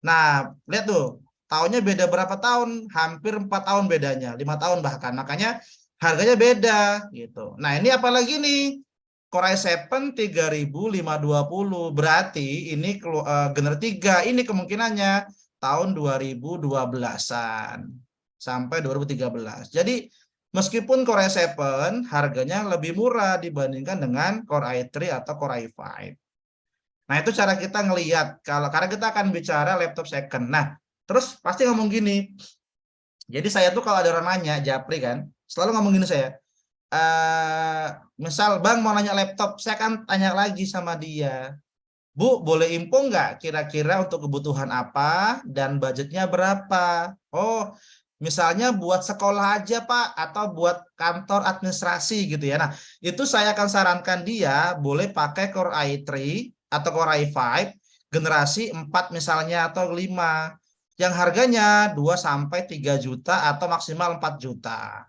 Nah, lihat tuh, tahunnya beda berapa tahun? Hampir 4 tahun bedanya, 5 tahun bahkan. Makanya harganya beda gitu. Nah, ini apalagi nih? Core i7 3.520. Berarti ini generasi 3. Ini kemungkinannya tahun 2012-an sampai 2013. Jadi meskipun Core i7 harganya lebih murah dibandingkan dengan Core i3 atau Core i5. Nah, itu cara kita ngelihat kalau karena kita akan bicara laptop second. Nah, terus pasti ngomong gini. Jadi saya tuh kalau ada orang nanya, Japri kan, selalu ngomong gini saya. Misal Bang mau nanya laptop, saya akan tanya lagi sama dia. Bu, boleh info nggak kira-kira untuk kebutuhan apa dan budgetnya berapa? Oh, misalnya buat sekolah aja Pak, atau buat kantor administrasi gitu ya. Nah, itu saya akan sarankan dia boleh pakai Core i3 atau Core i5 generasi 4 misalnya atau 5 yang harganya 2 sampai 3 juta atau maksimal 4 juta.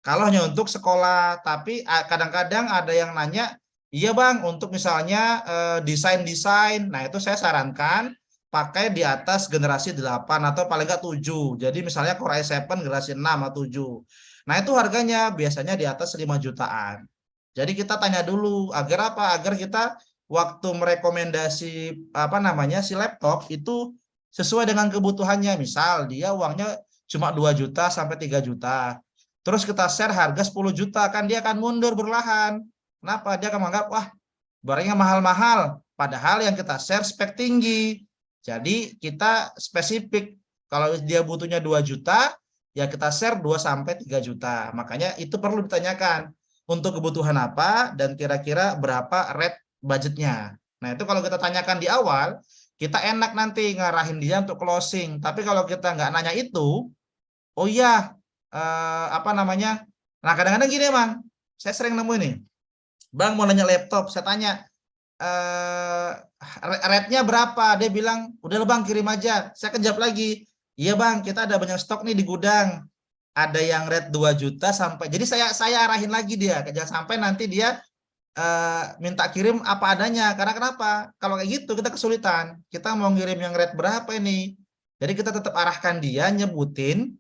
Kalau hanya untuk sekolah, tapi kadang-kadang ada yang nanya, iya Bang, untuk misalnya desain-desain, nah itu saya sarankan pakai di atas generasi 8 atau paling nggak 7. Jadi misalnya Core i7 generasi 6 atau 7. Nah, itu harganya biasanya di atas 5 jutaan. Jadi kita tanya dulu agar apa? Agar kita waktu merekomendasi apa namanya si laptop itu sesuai dengan kebutuhannya. Misal dia uangnya cuma 2 juta sampai 3 juta. Terus kita share harga 10 juta, kan dia akan mundur berlahan. Kenapa? Dia akan menganggap, wah, barangnya mahal-mahal. Padahal yang kita share spek tinggi. Jadi kita spesifik. Kalau dia butuhnya 2 juta, ya kita share 2 sampai 3 juta. Makanya itu perlu ditanyakan untuk kebutuhan apa dan kira-kira berapa rate budgetnya. Nah, itu kalau kita tanyakan di awal, kita enak nanti ngarahin dia untuk closing. Tapi kalau kita nggak nanya itu, oh iya, apa namanya? Nah, kadang-kadang gini, Bang. Saya sering nemu ini. Bang mau nanya laptop, saya tanya, rate-nya berapa? Dia bilang, udah Bang, kirim aja. Saya kejap lagi. Iya Bang, kita ada banyak stok nih di gudang. Ada yang rate 2 juta sampai. Jadi saya arahin lagi dia. Jangan sampai nanti dia minta kirim apa adanya. Karena kenapa? Kalau kayak gitu kita kesulitan. Kita mau ngirim yang rate berapa ini? Jadi kita tetap arahkan dia, nyebutin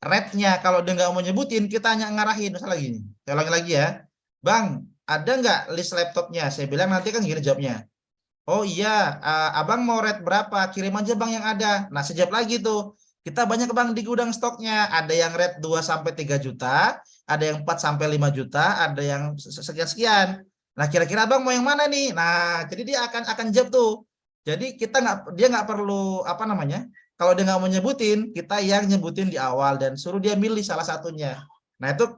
rate-nya. Kalau dia nggak mau nyebutin, kita hanya ngarahin. Misalnya gini, saya ulangi lagi ya. Bang, ada nggak list laptopnya? Saya bilang nanti kan gini jawabnya. Oh iya, abang mau rate berapa? Kirim aja bang yang ada. Nah, sejawab lagi tuh. Kita banyak bang di gudang stoknya. Ada yang rate 2 sampai 3 juta, ada yang 4 sampai 5 juta, ada yang sekian-sekian. Nah, kira-kira abang mau yang mana nih? Nah, jadi dia akan jawab tuh. Jadi dia nggak perlu apa namanya? Kalau dia nggak mau nyebutin, kita yang nyebutin di awal dan suruh dia milih salah satunya. Nah, itu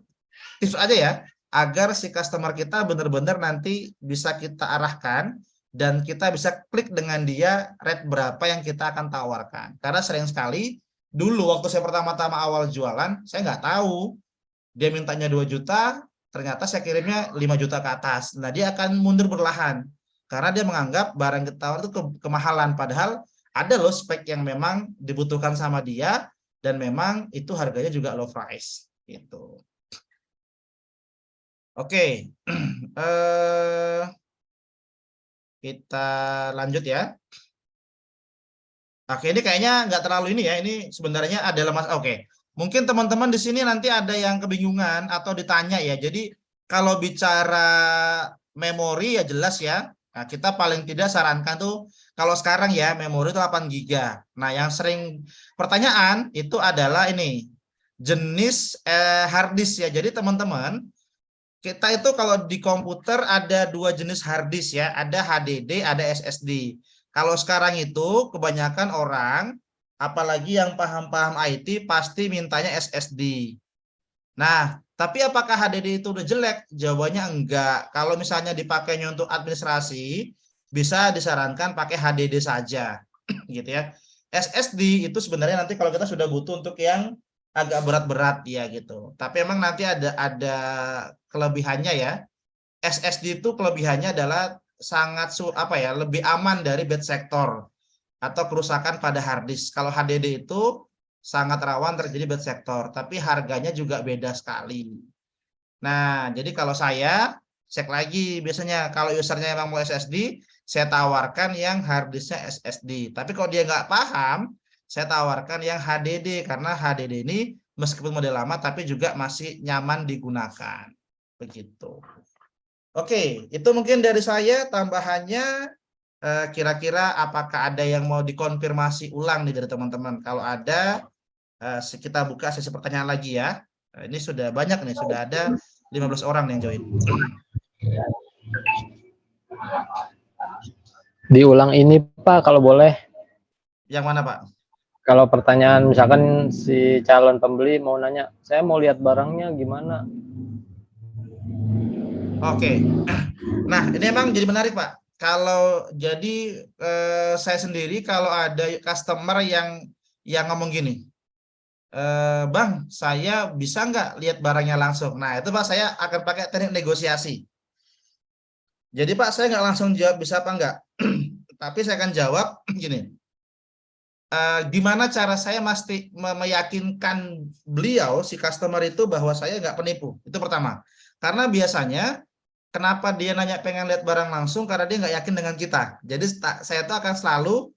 tips aja ya, agar si customer kita benar-benar nanti bisa kita arahkan dan kita bisa klik dengan dia rate berapa yang kita akan tawarkan. Karena sering sekali dulu waktu saya pertama-tama awal jualan, saya nggak tahu dia mintanya 2 juta, ternyata saya kirimnya 5 juta ke atas. Nah, dia akan mundur berlahan karena dia menganggap barang kita itu kemahalan, padahal ada loh spek yang memang dibutuhkan sama dia dan memang itu harganya juga low price gitu. Oke. Kita lanjut ya. Oke, ini kayaknya nggak terlalu ini ya. Ini sebenarnya adalah oke. Mungkin teman-teman di sini nanti ada yang kebingungan atau ditanya ya. Jadi kalau bicara memori ya jelas ya. Nah, kita paling tidak sarankan tuh kalau sekarang ya memori itu 8 GB. Nah, yang sering pertanyaan itu adalah ini jenis hard disk ya. Jadi teman-teman, kita itu kalau di komputer ada 2 jenis hard disk ya, ada HDD, ada SSD. Kalau sekarang itu kebanyakan orang, apalagi yang paham-paham IT, pasti mintanya SSD. Nah, tapi apakah HDD itu udah jelek? Jawabannya enggak. Kalau misalnya dipakainya untuk administrasi, bisa disarankan pakai HDD saja, gitu ya. SSD itu sebenarnya nanti kalau kita sudah butuh untuk yang agak berat-berat ya gitu. Tapi emang nanti ada kelebihannya ya. SSD itu kelebihannya adalah sangat lebih aman dari bad sector atau kerusakan pada hard disk. Kalau HDD itu sangat rawan terjadi bad sector, tapi harganya juga beda sekali. Nah, jadi kalau saya cek lagi biasanya kalau usernya emang mau SSD, saya tawarkan yang hard disknya SSD. Tapi kalau dia nggak paham, saya tawarkan yang HDD karena HDD ini meskipun model lama tapi juga masih nyaman digunakan. Begitu. Oke, itu mungkin dari saya tambahannya. Kira-kira apakah ada yang mau dikonfirmasi ulang nih dari teman-teman? Kalau ada, kita buka sesi pertanyaan lagi ya. Ini sudah banyak nih, sudah ada 15 orang yang join. Diulang ini Pak, kalau boleh. Yang mana Pak? Kalau pertanyaan misalkan si calon pembeli mau nanya, saya mau lihat barangnya gimana? Oke. Nah, ini emang jadi menarik Pak. Kalau jadi saya sendiri kalau ada customer yang ngomong gini, Bang, saya bisa nggak lihat barangnya langsung? Nah, itu Pak saya akan pakai teknik negosiasi. Jadi Pak saya nggak langsung jawab bisa apa enggak, tapi saya akan jawab gini. Gimana cara saya mesti meyakinkan beliau si customer itu bahwa saya nggak penipu? Itu pertama. Karena biasanya kenapa dia nanya pengen lihat barang langsung karena dia nggak yakin dengan kita. Jadi saya tuh akan selalu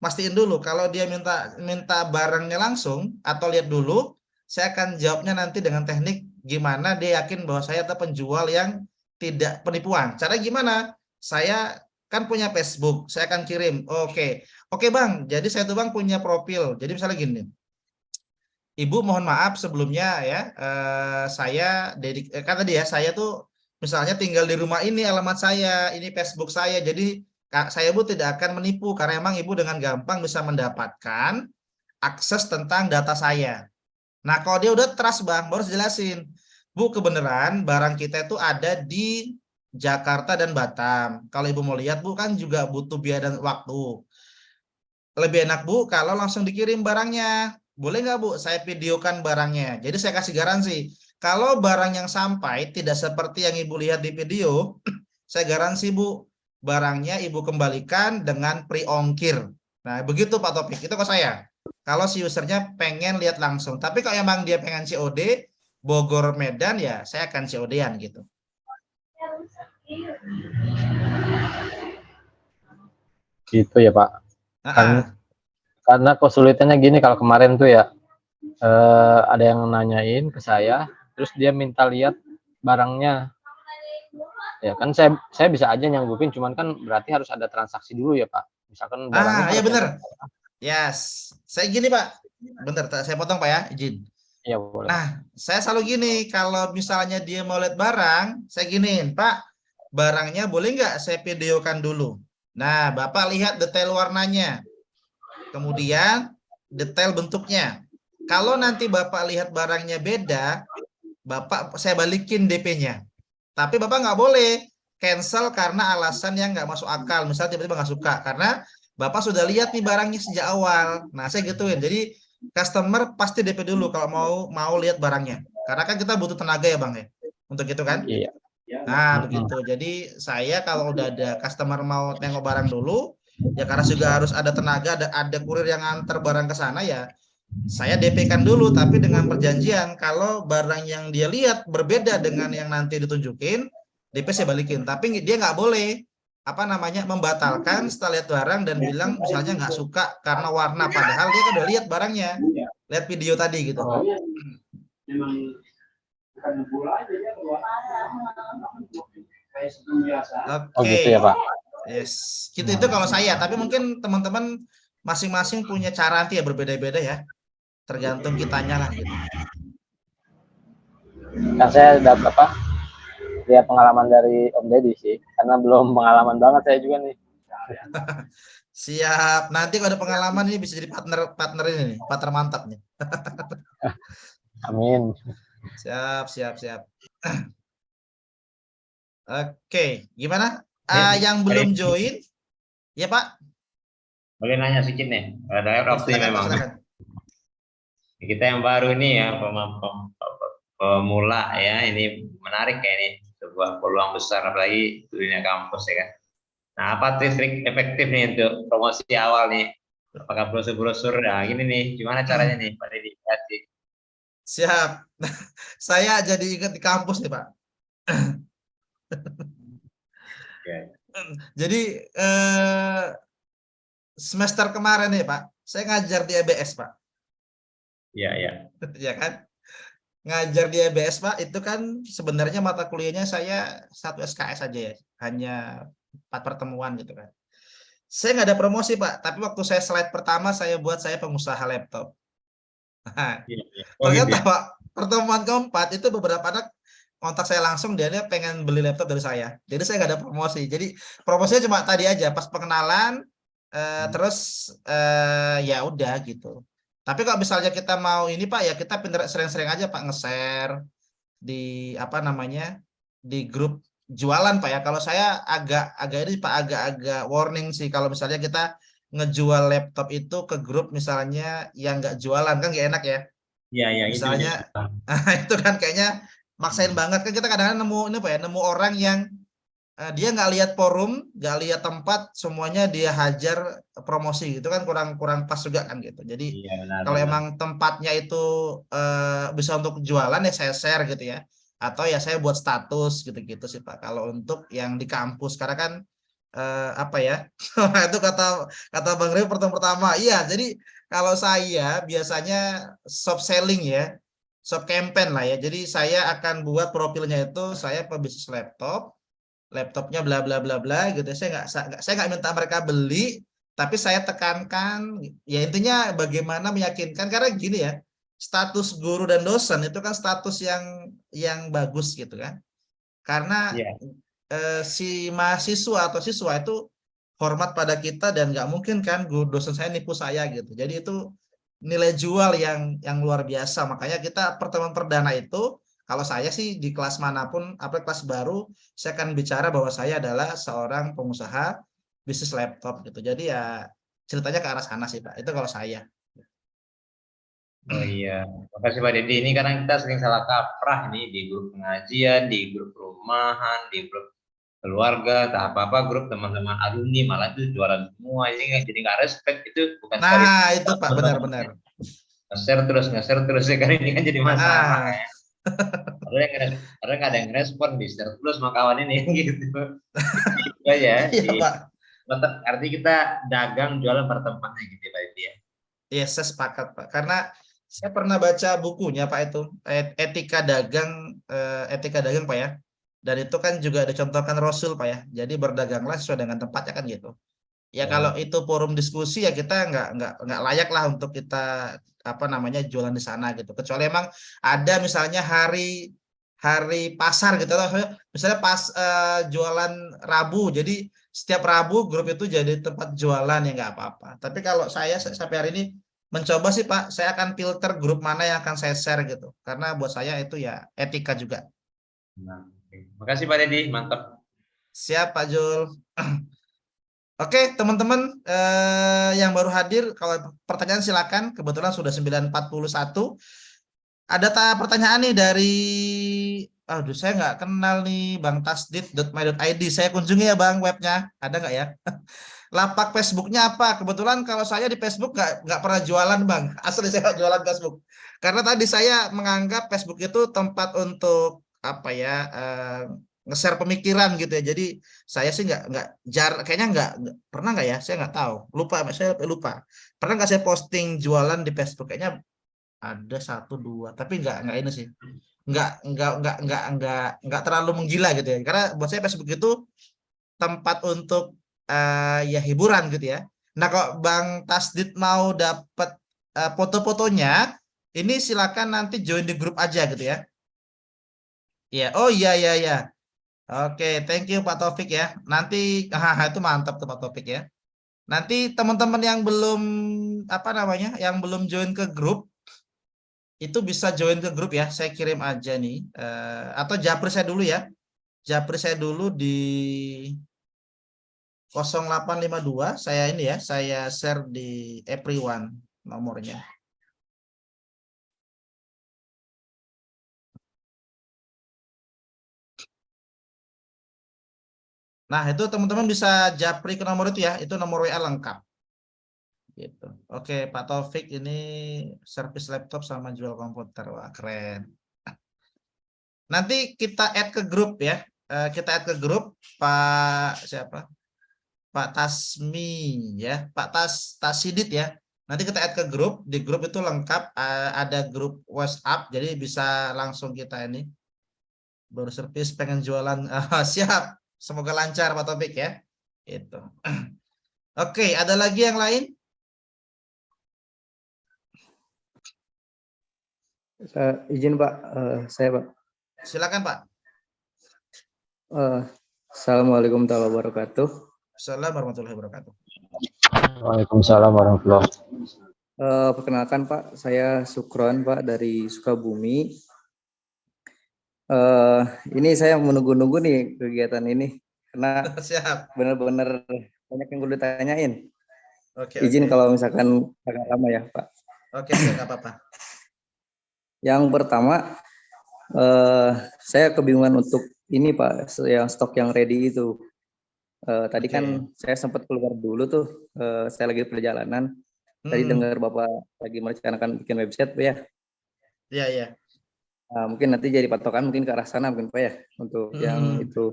mastiin dulu. Kalau dia minta barangnya langsung atau lihat dulu, saya akan jawabnya nanti dengan teknik gimana dia yakin bahwa saya adalah penjual yang tidak penipuan. Cara gimana? Saya kan punya Facebook, saya akan kirim. Oke Bang, jadi saya tuh Bang punya profil. Jadi misalnya gini, Ibu mohon maaf sebelumnya ya, saya kan tadi ya, saya tuh misalnya tinggal di rumah ini alamat saya, ini Facebook saya. Jadi saya Bu tidak akan menipu karena emang Ibu dengan gampang bisa mendapatkan akses tentang data saya. Nah, kalau dia udah trust Bang, baru jelasin. Bu, kebenaran barang kita itu ada di Jakarta dan Batam. Kalau Ibu mau lihat, Bu kan juga butuh biaya dan waktu. Lebih enak Bu kalau langsung dikirim barangnya. Boleh nggak Bu? Saya videokan barangnya. Jadi saya kasih garansi. Kalau barang yang sampai tidak seperti yang Ibu lihat di video, saya garansi Bu, barangnya Ibu kembalikan dengan pre-ongkir. Nah, begitu Pak Topik. Itu ke saya. Kalau si usernya pengen lihat langsung. Tapi kalau emang dia pengen COD, Bogor Medan ya saya akan COD-an gitu. Gitu ya Pak. Karena kesulitannya gini, kalau kemarin tuh ya ada yang nanyain ke saya, terus dia minta lihat barangnya. Ya kan saya bisa aja nyanggupin, cuman kan berarti harus ada transaksi dulu ya Pak. Misalkan barangnya Iya harus bener. Yes. Saya gini Pak. Bentar, saya potong Pak ya, izin. Iya boleh. Nah, saya selalu gini, kalau misalnya dia mau lihat barang, saya giniin, Pak, barangnya boleh nggak saya videokan dulu. Nah, Bapak lihat detail warnanya, kemudian detail bentuknya. Kalau nanti Bapak lihat barangnya beda, saya balikin DP-nya. Tapi Bapak nggak boleh cancel karena alasan yang nggak masuk akal. Misalnya tiba-tiba nggak suka, karena Bapak sudah lihat nih barangnya sejak awal. Nah, saya gituin. Jadi customer pasti DP dulu kalau mau lihat barangnya. Karena kan kita butuh tenaga ya Bang ya. Untuk itu kan? Iya. Nah, begitu. Jadi saya kalau udah ada customer mau nengok barang dulu, ya karena juga harus ada tenaga, ada kurir yang nganter barang ke sana ya. Saya DP-kan dulu, tapi dengan perjanjian kalau barang yang dia lihat berbeda dengan yang nanti ditunjukin, DP saya balikin. Tapi dia nggak boleh membatalkan setelah lihat barang dan bilang misalnya nggak suka karena warna, padahal dia kan udah lihat barangnya, lihat video tadi gitu. Oh gitu ya Pak. Yes, gitu itu kalau saya. Tapi mungkin teman-teman masing-masing punya cara nanti ya berbeda-beda ya. Tergantung kitanya lah gitu. Kan saya dapat apa? Lihat pengalaman dari Om Deddy sih, karena belum pengalaman banget saya juga nih. Siap. Nanti kalau ada pengalaman ini bisa jadi partner ini nih, partner mantap nih. Amin. Siap. Oke, gimana? Yang belum join? Ya Pak. Boleh nanya sedikit nih. Ada waktu memang. Silakan. Kita yang baru ini ya, pemula ya, ini menarik ya, ini sebuah peluang besar apalagi dunia kampus ya kan. Nah, apa trik efektif nih untuk promosi awal nih? Apakah brosur-brosur? Nah, gini nih, gimana caranya nih Pak Deddy? Siap. Saya jadi ingat di kampus nih Pak. Jadi semester kemarin nih Pak, saya ngajar di EBS Pak. Iya. Ya kan? Ngajar di EBS Pak, itu kan sebenarnya mata kuliahnya saya 1 SKS aja ya, hanya 4 pertemuan gitu kan. Saya nggak ada promosi Pak, tapi waktu saya slide pertama saya buat saya pengusaha laptop. Nah, ternyata gitu ya? Pak, pertemuan keempat itu beberapa anak kontak saya langsung, dia pengen beli laptop dari saya. Jadi saya nggak ada promosi. Jadi promosinya cuma tadi aja pas pengenalan, terus ya udah gitu. Tapi kalau misalnya kita mau ini Pak ya kita sering-sering aja Pak nge-share di di grup jualan Pak ya. Kalau saya agak ini Pak agak warning sih kalau misalnya kita ngejual laptop itu ke grup misalnya yang nggak jualan kan nggak enak ya. Iya. Misalnya itu kan kayaknya maksain banget kan, kita kadang-kadang nemu orang yang dia nggak lihat forum, nggak lihat tempat, semuanya dia hajar promosi gitu kan kurang pas juga kan gitu. Jadi kalau emang tempatnya itu bisa untuk jualan ya saya share gitu ya, atau ya saya buat status gitu-gitu sih Pak. Kalau untuk yang di kampus karena kan apa ya? Itu kata kata Bang Rey pertama. Iya, jadi kalau saya biasanya soft selling ya, soft campaign lah ya. Jadi saya akan buat profilnya itu saya pebisnis laptop, laptopnya bla bla bla bla gitu. Saya nggak minta mereka beli, tapi saya tekankan ya intinya bagaimana meyakinkan karena gini ya, status guru dan dosen itu kan status yang bagus gitu kan. Karena Iya. si mahasiswa atau siswa itu hormat pada kita dan nggak mungkin kan guru dosen saya nipu saya gitu. Jadi itu nilai jual yang luar biasa. Makanya kita pertemuan perdana itu kalau saya sih di kelas manapun, apa kelas baru, saya akan bicara bahwa saya adalah seorang pengusaha bisnis laptop gitu. Jadi ya ceritanya ke arah sana sih Pak. Itu kalau saya. Oh iya, makasih Pak Deddy. Ini kadang kita sering salah kaprah nih di grup pengajian, di grup perumahan, di grup keluarga, tak apa-apa grup teman-teman alumni malah itu jualan semua. Ini nggak jadi nggak respect itu bukan sekali Nah, itu Pak benar-benar. nge-share terus ya kan ini kan jadi masalah Ah, ya. Ada nggak ada yang respon di share terus sama kawan ini gitu. Itu aja. iya Pak. Artinya kita dagang jualan pada tempatnya gitu ya Pak Deddy ya. Iya, saya sepakat Pak. Karena saya pernah baca bukunya Pak itu, etika dagang Pak ya. Dan itu kan juga dicontohkan Rasul Pak ya. Jadi berdaganglah sesuai dengan tempatnya kan gitu. Ya kalau Ya. itu forum diskusi ya kita nggak layak lah untuk kita apa namanya jualan di sana gitu. Kecuali emang ada misalnya hari hari pasar gitu loh. Misalnya pas jualan Rabu. Jadi setiap Rabu grup itu jadi tempat jualan ya nggak apa-apa. Tapi kalau saya sampai hari ini mencoba sih Pak, saya akan filter grup mana yang akan saya share gitu. Karena buat saya itu ya etika juga. Nah, oke. Makasih Pak Deddy, mantap. Siap Pak Jul. Oke, teman-teman yang baru hadir, kalau pertanyaan silakan. Kebetulan sudah 9.41. Ada pertanyaan nih dari, aduh saya nggak kenal nih, Bang Tasdit.my.id. Saya kunjungi ya Bang webnya, ada nggak ya? Lapak Facebooknya apa? Kebetulan kalau saya di Facebook nggak pernah jualan Bang. Asli saya nggak jualan Facebook. Karena tadi saya menganggap Facebook itu tempat untuk apa ya, nge-share pemikiran gitu ya. Jadi saya sih kayaknya nggak pernah nggak ya? Saya nggak tahu. Saya lupa. Pernah nggak saya posting jualan di Facebook? Kayaknya ada satu dua, tapi nggak ini sih. Nggak terlalu menggila gitu ya. Karena buat saya Facebook itu tempat untuk ya hiburan gitu ya. Nah, kalau Bang Tasdit mau dapat foto-fotonya, ini silakan nanti join di grup aja gitu ya. Iya, oh iya iya iya. Oke, thank you Pak Taufik ya. Nanti itu mantap tuh Pak Taufik ya. Nanti teman-teman yang belum apa namanya, yang belum join ke grup itu bisa join ke grup ya. Saya kirim aja nih atau japri saya dulu ya. Japri saya dulu di 0852 saya ini ya, saya share di everyone nomornya. Nah, itu teman-teman bisa japri ke nomor itu ya, itu nomor WA lengkap. Gitu. Oke, Pak Taufik ini servis laptop sama jual komputer. Wah, keren. Nanti kita add ke grup ya. Kita add ke grup Pak siapa? Pak Tasmi ya, Pak Tasidit ya. Nanti kita add ke grup, di grup itu lengkap ada grup WhatsApp, jadi bisa langsung kita ini baru servis pengen jualan. Siap, semoga lancar Pak Topik ya. Itu. Oke, ada lagi yang lain? Izin Pak, saya Pak. Silakan Pak. Assalamualaikum warahmatullahi wabarakatuh. Assalamualaikum warahmatullahi wabarakatuh. Waalaikumsalam warahmatullahi wabarakatuh. Perkenalkan Pak, saya Sukron Pak dari Sukabumi. Ini saya menunggu-nunggu nih kegiatan ini karena Siap. benar-benar banyak yang gue tanyain. Oke, Izin oke. kalau misalkan agak lama ya Pak. Oke, siap, nggak apa-apa. Yang pertama, saya kebingungan untuk ini Pak, yang stok yang ready itu. Tadi Oke. kan saya sempat keluar dulu tuh, saya lagi perjalanan. Tadi dengar Bapak lagi merencanakan bikin website Pak ya. Iya, iya. Mungkin nanti jadi patokan mungkin ke arah sana mungkin Pak ya untuk yang itu.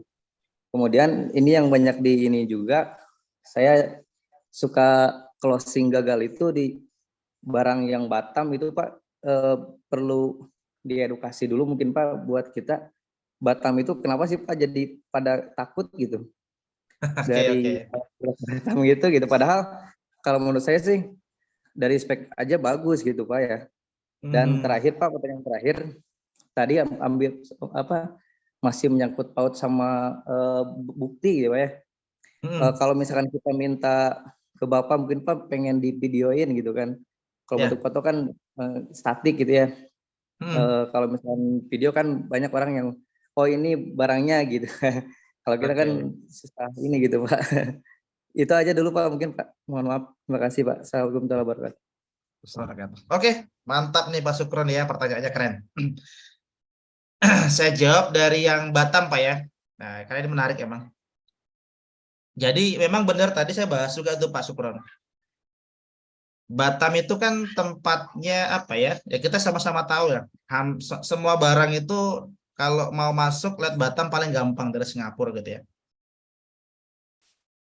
Kemudian ini yang banyak di ini juga, saya suka closing gagal itu di barang yang Batam itu Pak, perlu diedukasi dulu mungkin Pak buat kita. Batam itu kenapa sih Pak jadi pada takut gitu Oke, oke. dari Batam gitu. Padahal kalau menurut saya sih dari spek aja bagus gitu Pak ya. Dan terakhir Pak, pertanyaan terakhir tadi ambil apa masih menyangkut paut sama bukti gitu Pak ya. Kalau misalkan kita minta ke Bapak mungkin Pak pengen di videoin gitu kan. Kalau Ya. bentuk foto kan statik gitu ya. Kalau misalkan video kan banyak orang yang oh ini barangnya gitu. Kalau kita kan susah ini gitu Pak. Itu aja dulu Pak mungkin Pak. Mohon maaf. Terima kasih Pak. Assalamualaikum warahmatullahi wabarakatuh. Oke, mantap nih Pak Sukron ya, pertanyaannya keren. Saya jawab dari yang Batam Pak ya. Nah, karena ini menarik emang. Jadi memang benar tadi saya bahas juga tuh Pak Sukron. Batam itu kan tempatnya apa ya? Ya kita sama-sama tahu ya. Semua barang itu kalau mau masuk lihat Batam paling gampang dari Singapura gitu ya.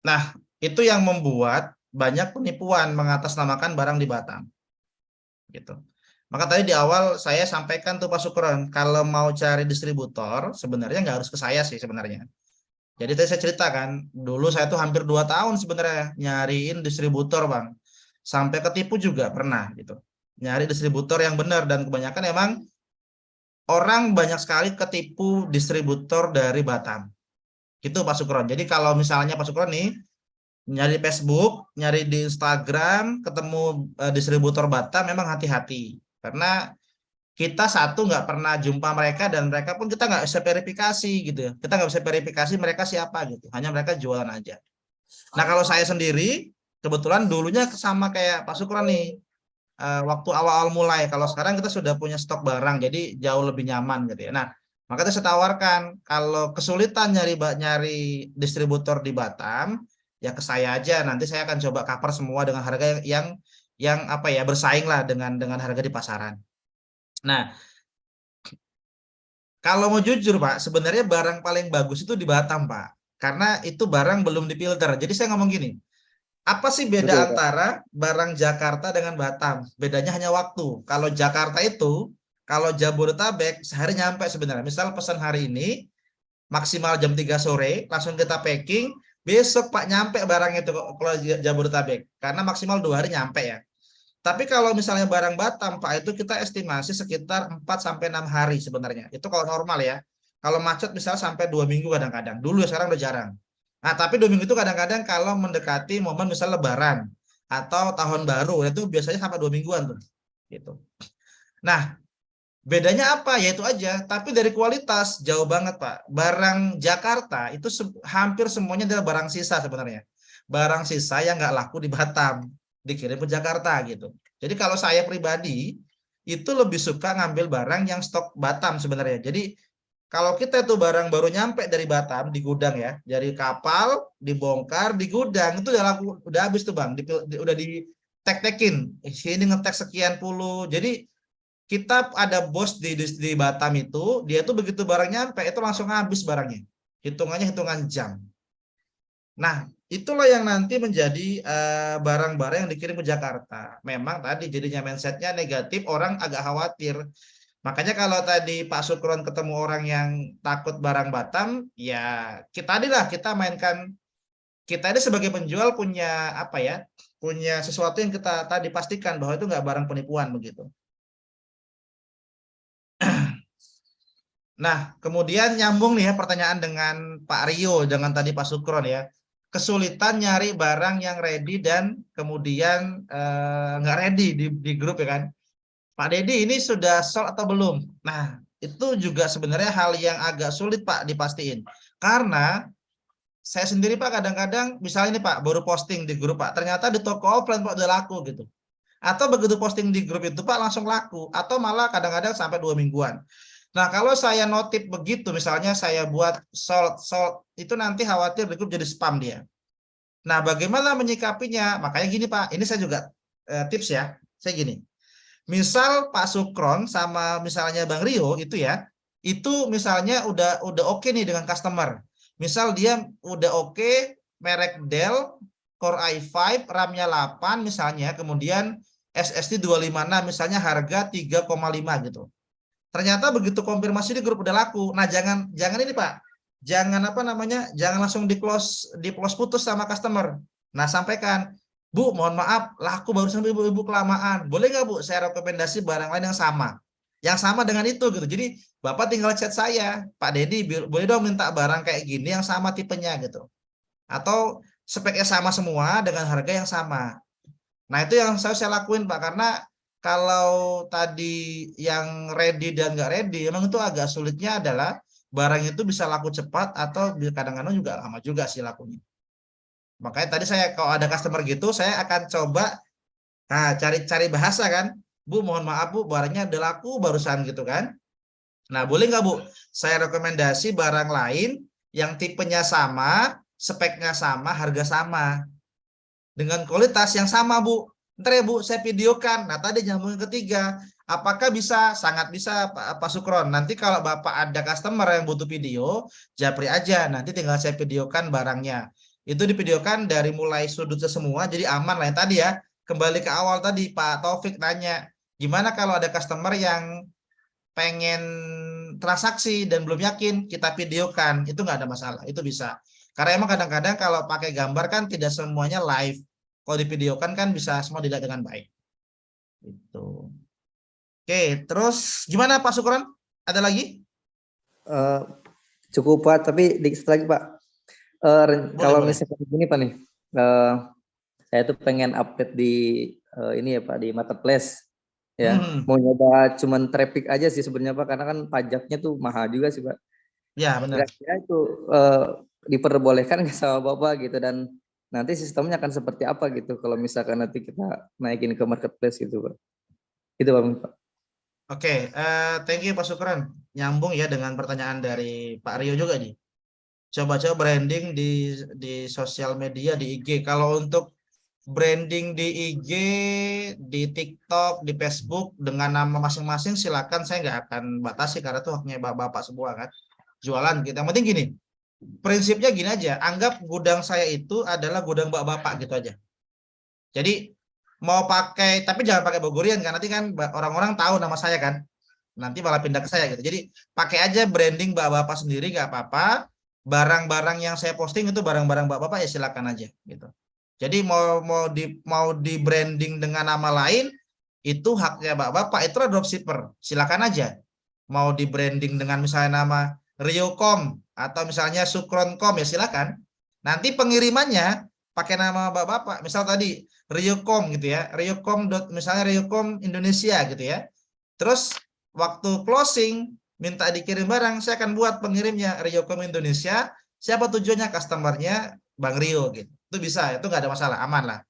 Nah, itu yang membuat banyak penipuan mengatasnamakan barang di Batam. Gitu. Maka tadi di awal saya sampaikan tuh Pak Sukron, kalau mau cari distributor sebenarnya nggak harus ke saya sih sebenarnya. Jadi tadi saya ceritakan, dulu saya tuh hampir 2 tahun sebenarnya nyariin distributor Bang. Sampai ketipu juga pernah gitu. Nyari distributor yang benar dan kebanyakan emang orang banyak sekali ketipu distributor dari Batam. Gitu Pak Sukron. Jadi kalau misalnya Pak Sukron nih nyari Facebook, nyari di Instagram, ketemu distributor Batam memang hati-hati. Karena kita satu nggak pernah jumpa mereka dan mereka pun kita nggak bisa verifikasi gitu ya. Kita nggak bisa verifikasi mereka siapa gitu. Hanya mereka jualan aja. Nah kalau saya sendiri kebetulan dulunya sama kayak Pak Sukron nih. Waktu awal-awal mulai. Kalau sekarang kita sudah punya stok barang jadi jauh lebih nyaman gitu ya. Nah maka saya tawarkan kalau kesulitan nyari distributor di Batam ya ke saya aja. Nanti saya akan coba cover semua dengan harga yang apa ya bersaing lah dengan harga di pasaran. Nah, kalau mau jujur Pak, sebenarnya barang paling bagus itu di Batam Pak. Karena itu barang belum difilter. Jadi saya ngomong gini, apa sih beda Betul, Pak. antara barang Jakarta dengan Batam? Bedanya hanya waktu. Kalau Jakarta itu, kalau Jabodetabek sehari nyampe sebenarnya. Misal pesan hari ini, maksimal jam 3 sore, langsung kita packing, besok Pak nyampe barang itu kalau Jabodetabek. Karena maksimal 2 hari nyampe ya. Tapi kalau misalnya barang Batam, Pak, itu kita estimasi sekitar 4-6 hari sebenarnya. Itu kalau normal ya. Kalau macet misalnya sampai 2 minggu kadang-kadang. Dulu ya sekarang udah jarang. Nah, tapi 2 minggu itu kadang-kadang kalau mendekati momen misal Lebaran atau Tahun Baru, itu biasanya sampai 2 mingguan tuh. Gitu. Nah, bedanya apa? Ya itu aja. Tapi dari kualitas jauh banget, Pak. Barang Jakarta itu hampir semuanya adalah barang sisa sebenarnya. Barang sisa yang nggak laku di Batam dikirim ke Jakarta gitu. Jadi kalau saya pribadi itu lebih suka ngambil barang yang stok Batam sebenarnya. Jadi kalau kita itu barang baru nyampe dari Batam di gudang ya, dari kapal dibongkar di gudang itu udah laku, udah habis tuh Bang, udah di tek-tekin. Sini ngetek sekian puluh. Jadi kita ada bos di Batam itu, dia tuh begitu barang nyampe itu langsung habis barangnya. Hitungannya hitungan jam. Nah, itulah yang nanti menjadi barang-barang yang dikirim ke Jakarta. Memang tadi jadinya mindsetnya negatif, orang agak khawatir. Makanya kalau tadi Pak Sukron ketemu orang yang takut barang Batam, ya kita mainkan, kita ini sebagai penjual punya apa ya, punya sesuatu yang kita tadi pastikan bahwa itu nggak barang penipuan begitu. Nah, kemudian nyambung nih ya pertanyaan dengan Pak Rio, dengan tadi Pak Sukron ya. Kesulitan nyari barang yang ready dan kemudian nggak ready di grup ya kan. Pak Dedi ini sudah sold atau belum? Nah, itu juga sebenarnya hal yang agak sulit Pak dipastiin. Karena saya sendiri Pak kadang-kadang misalnya nih Pak baru posting di grup Pak, ternyata di toko offline Pak udah laku gitu. Atau begitu posting di grup itu Pak langsung laku, atau malah kadang-kadang sampai 2 mingguan. Nah, kalau saya notif begitu, misalnya saya buat sold, itu nanti khawatir di grup jadi spam dia. Nah, bagaimana menyikapinya? Makanya gini Pak, ini saya juga tips ya, saya gini. Misal Pak Sukron sama misalnya Bang Rio itu ya, itu misalnya udah oke nih dengan customer. Misal dia udah oke, merek Dell, Core i5, RAM-nya 8 misalnya, kemudian SSD 256 misalnya harga 3,5 gitu. Ternyata begitu konfirmasi di grup udah laku. Nah, jangan ini Pak. Jangan apa namanya? Jangan langsung di close putus sama customer. Nah, sampaikan, Bu, mohon maaf, laku barusan ibu-ibu kelamaan. Boleh nggak Bu, saya rekomendasi barang lain yang sama. Yang sama dengan itu gitu. Jadi, Bapak tinggal chat saya, Pak Dedi, boleh dong minta barang kayak gini yang sama tipenya gitu. Atau speknya sama semua dengan harga yang sama. Nah, itu yang saya lakuin Pak, karena kalau tadi yang ready dan nggak ready, emang itu agak sulitnya adalah barang itu bisa laku cepat atau kadang-kadang juga lama juga sih lakunya. Makanya tadi saya kalau ada customer gitu, saya akan coba cari bahasa kan. Bu, mohon maaf Bu, barangnya udah laku barusan gitu kan. Nah, boleh nggak Bu, saya rekomendasi barang lain yang tipenya sama, speknya sama, harga sama. Dengan kualitas yang sama Bu. Ntar ya Bu, saya videokan. Nah, tadi nyambung ketiga, apakah bisa? Sangat bisa Pak Sukron. Nanti kalau Bapak ada customer yang butuh video, japri aja. Nanti tinggal saya videokan barangnya. Itu divideokan dari mulai sudutnya semua, jadi aman lah yang tadi ya. Kembali ke awal tadi, Pak Taufik nanya, gimana kalau ada customer yang pengen transaksi dan belum yakin, kita videokan. Itu nggak ada masalah, itu bisa. Karena emang kadang-kadang kalau pakai gambar kan tidak semuanya live. Kalau divideokan kan bisa semua dilihat dengan baik. Itu. Oke, terus gimana Pak Sukron? Ada lagi? Cukup Pak, tapi dikit lagi Pak. Kalau boleh. misalkan begini Pak nih, saya tuh pengen update di ini ya Pak, di marketplace ya. Mau nyoba cuman traffic aja sih sebenarnya Pak, karena kan pajaknya tuh mahal juga sih Pak. Ya benar. Kira-kira itu diperbolehkan nggak sama Bapak gitu, dan nanti sistemnya akan seperti apa gitu kalau misalkan nanti kita naikin ke marketplace gitu Pak. Gitu Pak. Oke, thank you Pak Sukron. Nyambung ya dengan pertanyaan dari Pak Rio juga nih. Coba-coba branding di sosial media, di IG. Kalau untuk branding di IG, di TikTok, di Facebook dengan nama masing-masing silakan, saya nggak akan batasi karena itu haknya bapak-bapak semua kan. Jualan kita. Yang penting gini, prinsipnya gini aja, anggap gudang saya itu adalah gudang bapak-bapak gitu aja. Jadi mau pakai, tapi jangan pakai Bogorian kan, nanti kan orang-orang tahu nama saya kan. Nanti malah pindah ke saya gitu. Jadi pakai aja branding bapak-bapak sendiri nggak apa-apa. Barang-barang yang saya posting itu barang-barang bapak-bapak ya silakan aja gitu. Jadi mau di branding dengan nama lain itu haknya bapak-bapak, itu dropshipper. Silakan aja. Mau di branding dengan misalnya nama Riocom atau misalnya Sukroncom ya silakan. Nanti pengirimannya pakai nama bapak-bapak. Misal tadi Riocom gitu ya. Riocom misalnya Riocom Indonesia gitu ya. Terus waktu closing minta dikirim barang, saya akan buat pengirimnya Riocom Indonesia. Siapa tujuannya? Customernya Bang Rio gitu. Itu bisa, itu nggak ada masalah, aman lah.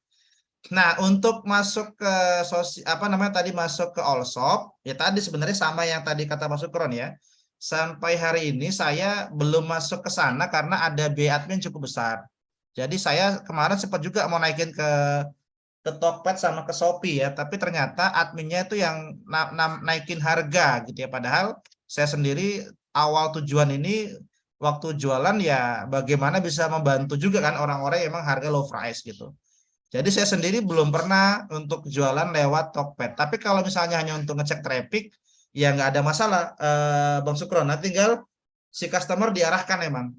Nah, untuk masuk ke tadi masuk ke Allshop, ya tadi sebenarnya sama yang tadi kata Mas Sukron ya. Sampai hari ini saya belum masuk ke sana karena ada biaya admin cukup besar. Jadi saya kemarin sempat juga mau naikin ke Tokped sama ke Shopee ya, tapi ternyata adminnya itu yang naikin harga gitu ya. Padahal saya sendiri awal tujuan ini waktu jualan ya bagaimana bisa membantu juga kan orang-orang yang emang harga low price gitu. Jadi saya sendiri belum pernah untuk jualan lewat Tokped. Tapi kalau misalnya hanya untuk ngecek traffic, ya nggak ada masalah, Bang Sukron. Nah, tinggal si customer diarahkan emang.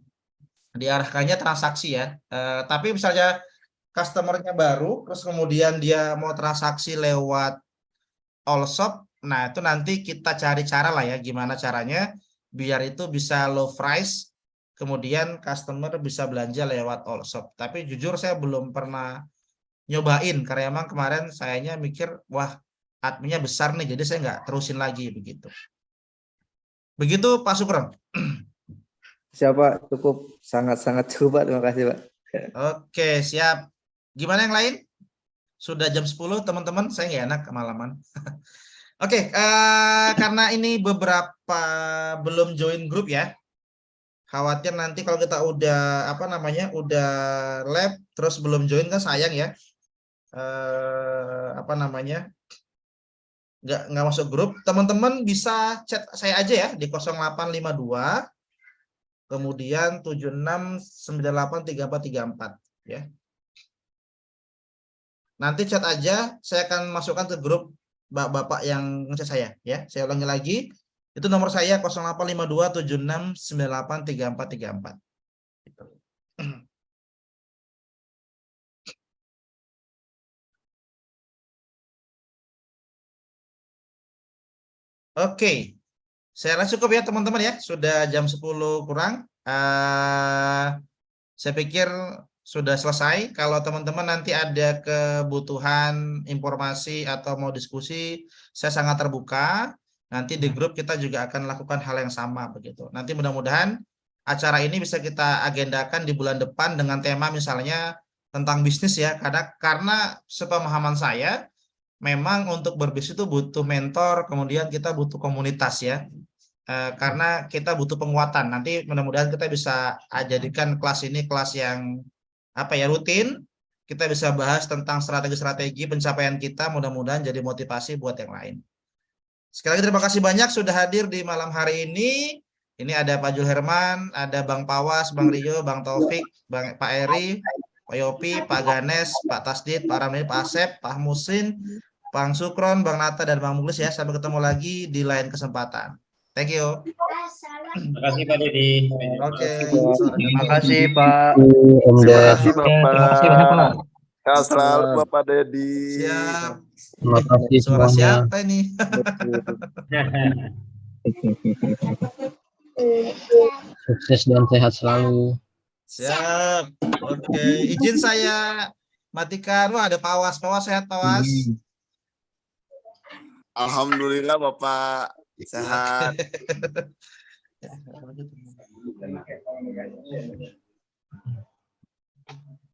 Diarahkannya transaksi ya. Tapi misalnya customernya baru, terus kemudian dia mau transaksi lewat Allshop, nah itu nanti kita cari cara lah ya, gimana caranya biar itu bisa low price, kemudian customer bisa belanja lewat Allshop. Tapi jujur saya belum pernah nyobain karena emang kemarin sayanya mikir wah adminnya besar nih jadi saya nggak terusin lagi begitu. Begitu Pak Sukron. Siapa cukup sangat cukup Pak, terima kasih Pak. Oke, siap. Gimana yang lain? Sudah jam 10 teman-teman, saya nggak enak kemalaman. Oke, karena ini beberapa belum join grup ya. Khawatir nanti kalau kita udah udah lab terus belum join kan sayang ya. Nggak masuk grup. Teman-teman bisa chat saya aja ya di 0852 kemudian 76983434 ya. Nanti chat aja, saya akan masukkan ke grup Bapak yang ngechat saya ya. Saya ulangi lagi, itu nomor saya 085276983434. Gitu. Oke, saya rasa cukup ya teman-teman ya. Sudah jam 10 kurang. Saya pikir sudah selesai. Kalau teman-teman nanti ada kebutuhan informasi atau mau diskusi, saya sangat terbuka. Nanti di grup kita juga akan lakukan hal yang sama begitu. Nanti mudah-mudahan acara ini bisa kita agendakan di bulan depan dengan tema misalnya tentang bisnis ya. Karena sepemahaman saya, memang untuk berbisnis itu butuh mentor, kemudian kita butuh komunitas ya. Karena kita butuh penguatan. Nanti mudah-mudahan kita bisa jadikan kelas ini kelas yang rutin. Kita bisa bahas tentang strategi-strategi pencapaian kita, mudah-mudahan jadi motivasi buat yang lain. Sekali lagi terima kasih banyak sudah hadir di malam hari ini. Ini ada Pak Jul Herman, ada Bang Pawas, Bang Rio, Bang Taufik, Pak Eri, Pak Yopi, Pak Ganes, Pak Tasdid, Pak Ramli, Pak Asep, Pak Musin, Bang Sukron, Bang Nata, dan Bang Muglis ya. Sampai ketemu lagi di lain kesempatan. Thank you. Terima kasih Pak Dedi. Oke. Terima kasih Pak. Om Terima Ded. kasih Bapak. Terima kasih banyak Pak. Sehat selalu Bapak Dedi. Siap. Terima kasih Suara semuanya. siapa ini? Sukses dan sehat selalu. Siap. Oke. Izin saya matikan. Wah, ada Pawas. Pawas sehat, Pawas. Alhamdulillah Bapak sehat.